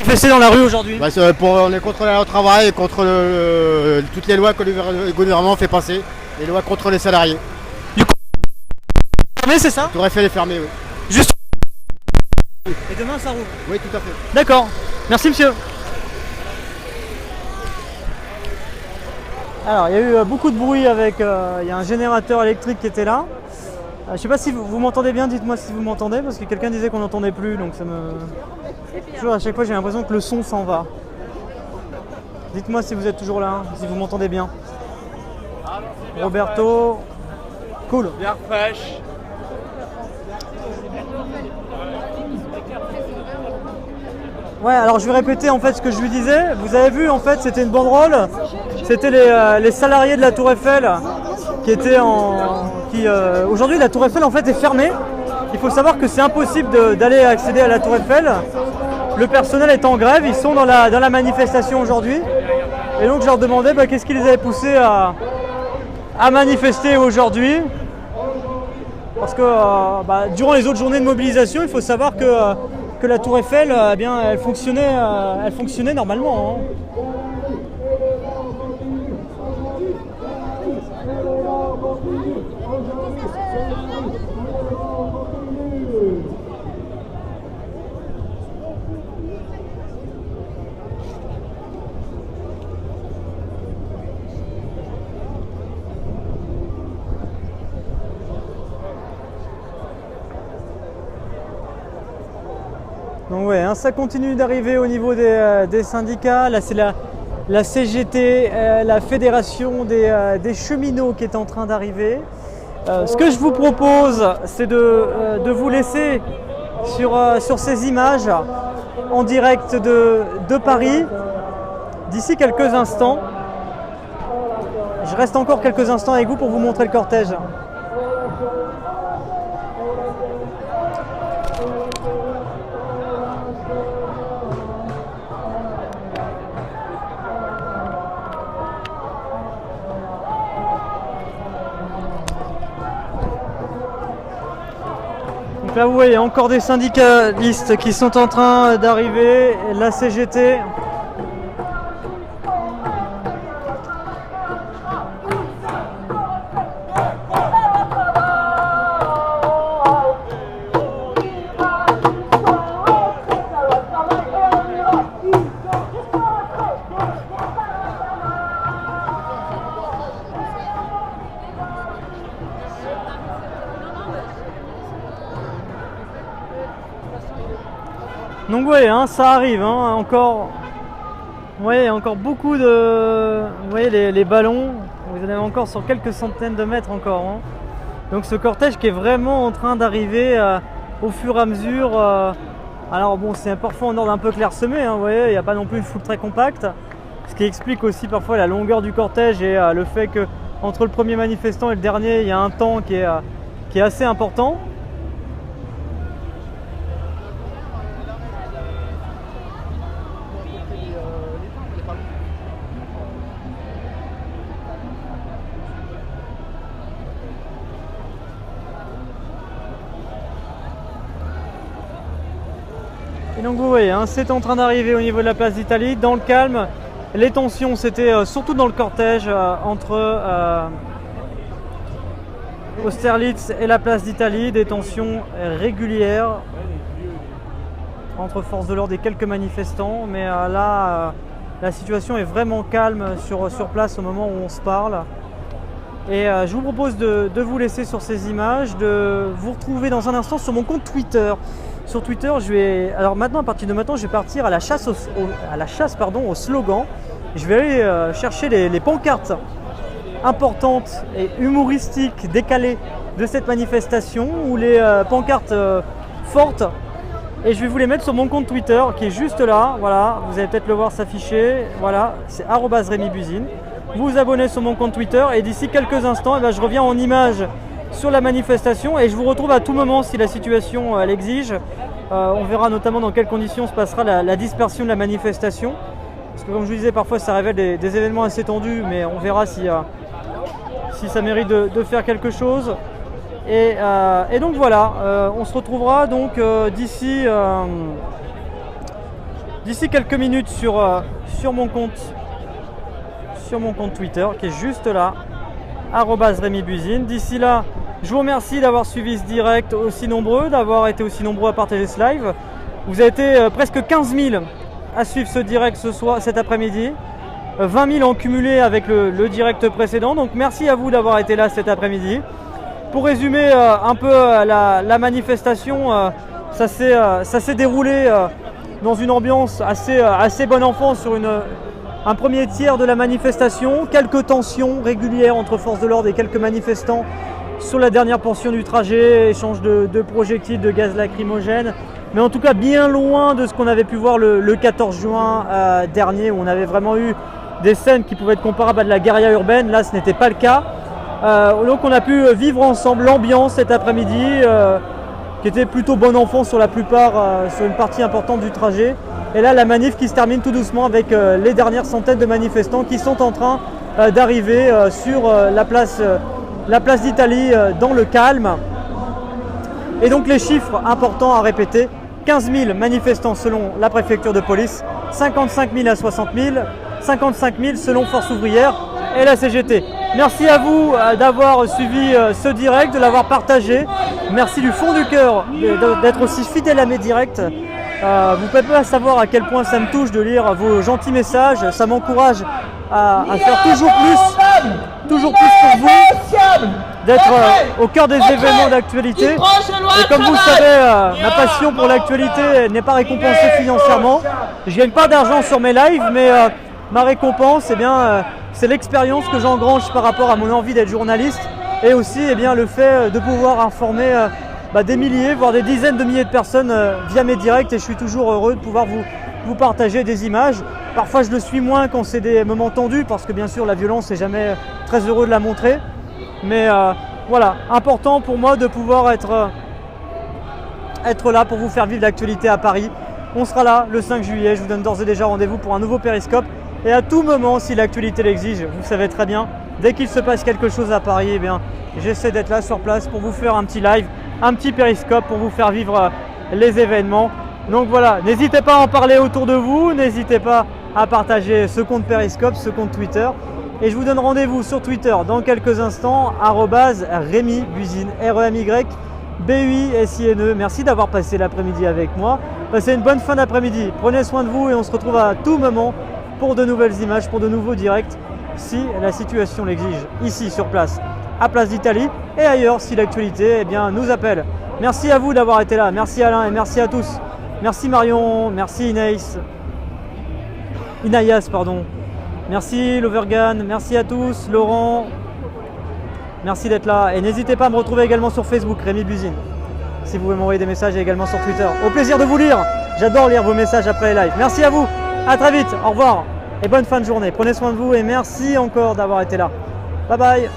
manifesté dans la rue aujourd'hui? On est contre la loi au travail et contre toutes les lois que le gouvernement fait passer, les lois contre les salariés. Du coup, fermé, c'est ça? La Tour Eiffel est fermée, oui. Juste. Et demain ça roule? Oui, tout à fait. D'accord. Merci monsieur. Alors il y a eu beaucoup de bruit avec, il y a un générateur électrique qui était là. Je sais pas si vous m'entendez bien, dites-moi si vous m'entendez, parce que quelqu'un disait qu'on n'entendait plus, donc ça me... Toujours à chaque fois j'ai l'impression que le son s'en va. Dites-moi si vous êtes toujours là, si vous m'entendez bien. Roberto, cool. Bien fraîche. Ouais, alors je vais répéter en fait ce que je lui disais. Vous avez vu en fait, c'était une banderole. C'était les salariés de la Tour Eiffel qui étaient aujourd'hui la Tour Eiffel en fait est fermée. Il faut savoir que c'est impossible d'aller accéder à la Tour Eiffel. Le personnel est en grève, ils sont dans la manifestation aujourd'hui. Et donc je leur demandais qu'est-ce qui les avait poussés à manifester aujourd'hui. Parce que durant les autres journées de mobilisation, il faut savoir que la Tour Eiffel, elle fonctionnait normalement. Hein. Donc ouais, hein, ça continue d'arriver au niveau des syndicats. Là c'est la CGT, la fédération des cheminots qui est en train d'arriver. Ce que je vous propose, c'est de vous laisser sur ces images en direct de Paris d'ici quelques instants. Je reste encore quelques instants avec vous pour vous montrer le cortège. Donc là vous voyez encore des syndicalistes qui sont en train d'arriver, la CGT. Donc ouais, hein, ça arrive, hein, encore. Vous voyez, encore beaucoup de. Vous voyez les ballons, vous en avez encore sur quelques centaines de mètres encore. Hein. Donc ce cortège qui est vraiment en train d'arriver au fur et à mesure. Alors bon, c'est parfois en ordre un peu clairsemé, hein, vous voyez, il n'y a pas non plus une foule très compacte. Ce qui explique aussi parfois la longueur du cortège et le fait que entre le premier manifestant et le dernier, il y a un temps qui est assez important. Et donc vous voyez, hein, c'est en train d'arriver au niveau de la place d'Italie, dans le calme. Les tensions, c'était surtout dans le cortège entre Austerlitz et la place d'Italie, des tensions régulières entre forces de l'ordre et quelques manifestants. Mais là, la situation est vraiment calme sur place au moment où on se parle. Et je vous propose de vous laisser sur ces images, de vous retrouver dans un instant sur mon compte Twitter. Sur Twitter, alors maintenant, à partir de maintenant, je vais partir à la chasse au slogan. Je vais aller chercher les pancartes importantes et humoristiques décalées de cette manifestation ou les pancartes fortes. Et je vais vous les mettre sur mon compte Twitter qui est juste là. Voilà, vous allez peut-être le voir s'afficher. Voilà, c'est @RémiBuzine. Vous vous abonnez sur mon compte Twitter et d'ici quelques instants, je reviens en images sur la manifestation et je vous retrouve à tout moment si la situation l'exige. On verra notamment dans quelles conditions se passera la dispersion de la manifestation. Parce que comme je vous disais, parfois ça révèle des événements assez tendus, mais on verra si ça mérite de faire quelque chose. Et donc voilà, on se retrouvera donc d'ici quelques minutes sur mon compte Twitter qui est juste là, @RémiBuzine. D'ici là, je vous remercie d'avoir suivi ce direct aussi nombreux, d'avoir été aussi nombreux à partager ce live. Vous avez été presque 15 000 à suivre ce direct cet après-midi. 20 000 en cumulé avec le direct précédent. Donc merci à vous d'avoir été là cet après-midi. Pour résumer un peu la manifestation, ça s'est déroulé dans une ambiance assez bon enfant sur un premier tiers de la manifestation. Quelques tensions régulières entre forces de l'ordre et quelques manifestants sur la dernière portion du trajet, échange de projectiles, de gaz lacrymogène. Mais en tout cas bien loin de ce qu'on avait pu voir le 14 juin dernier, où on avait vraiment eu des scènes qui pouvaient être comparables à de la guérilla urbaine. Là, ce n'était pas le cas. Donc on a pu vivre ensemble l'ambiance cet après-midi, qui était plutôt bon enfant sur la plupart, sur une partie importante du trajet. Et là, la manif qui se termine tout doucement avec les dernières centaines de manifestants qui sont en train d'arriver sur la place d'Italie dans le calme. Et donc les chiffres importants à répéter: 15 000 manifestants selon la préfecture de police, 55 000 à 60 000, 55 000 selon Force ouvrière et la CGT. Merci à vous d'avoir suivi ce direct, de l'avoir partagé. Merci du fond du cœur d'être aussi fidèle à mes directs. Vous ne pouvez pas savoir à quel point ça me touche de lire vos gentils messages. Ça m'encourage à faire toujours plus pour vous, d'être au cœur des événements d'actualité. Et comme vous le savez, ma passion pour l'actualité n'est pas récompensée financièrement. Je ne gagne pas d'argent sur mes lives, mais ma récompense, c'est l'expérience que j'engrange par rapport à mon envie d'être journaliste, et aussi le fait de pouvoir informer des milliers, voire des dizaines de milliers de personnes via mes directs. Et je suis toujours heureux de pouvoir vous partager des images. Parfois je le suis moins quand c'est des moments tendus, parce que bien sûr la violence, c'est jamais très heureux de la montrer. Mais voilà, important pour moi de pouvoir être là pour vous faire vivre l'actualité à Paris. On sera là le 5 juillet, je vous donne d'ores et déjà rendez-vous pour un nouveau périscope. Et à tout moment, si l'actualité l'exige, vous savez très bien, dès qu'il se passe quelque chose à Paris, j'essaie d'être là sur place pour vous faire un petit live, un petit périscope pour vous faire vivre les événements. Donc voilà, n'hésitez pas à en parler autour de vous, n'hésitez pas à partager ce compte périscope, ce compte Twitter. Et je vous donne rendez-vous sur Twitter dans quelques instants, @RémiBuzine, REMYBUISINE. Merci d'avoir passé l'après-midi avec moi. Passez une bonne fin d'après-midi, prenez soin de vous et on se retrouve à tout moment pour de nouvelles images, pour de nouveaux directs, si la situation l'exige, ici sur place, à Place d'Italie, et ailleurs si l'actualité nous appelle. Merci à vous d'avoir été là, merci Alain et merci à tous. Merci Marion, merci Inayas, merci Lovergan, merci à tous, Laurent, merci d'être là. Et n'hésitez pas à me retrouver également sur Facebook, Rémi Buzine, si vous voulez m'envoyer des messages, et également sur Twitter. Au plaisir de vous lire, j'adore lire vos messages après les lives. Merci à vous, à très vite, au revoir et bonne fin de journée. Prenez soin de vous et merci encore d'avoir été là. Bye bye.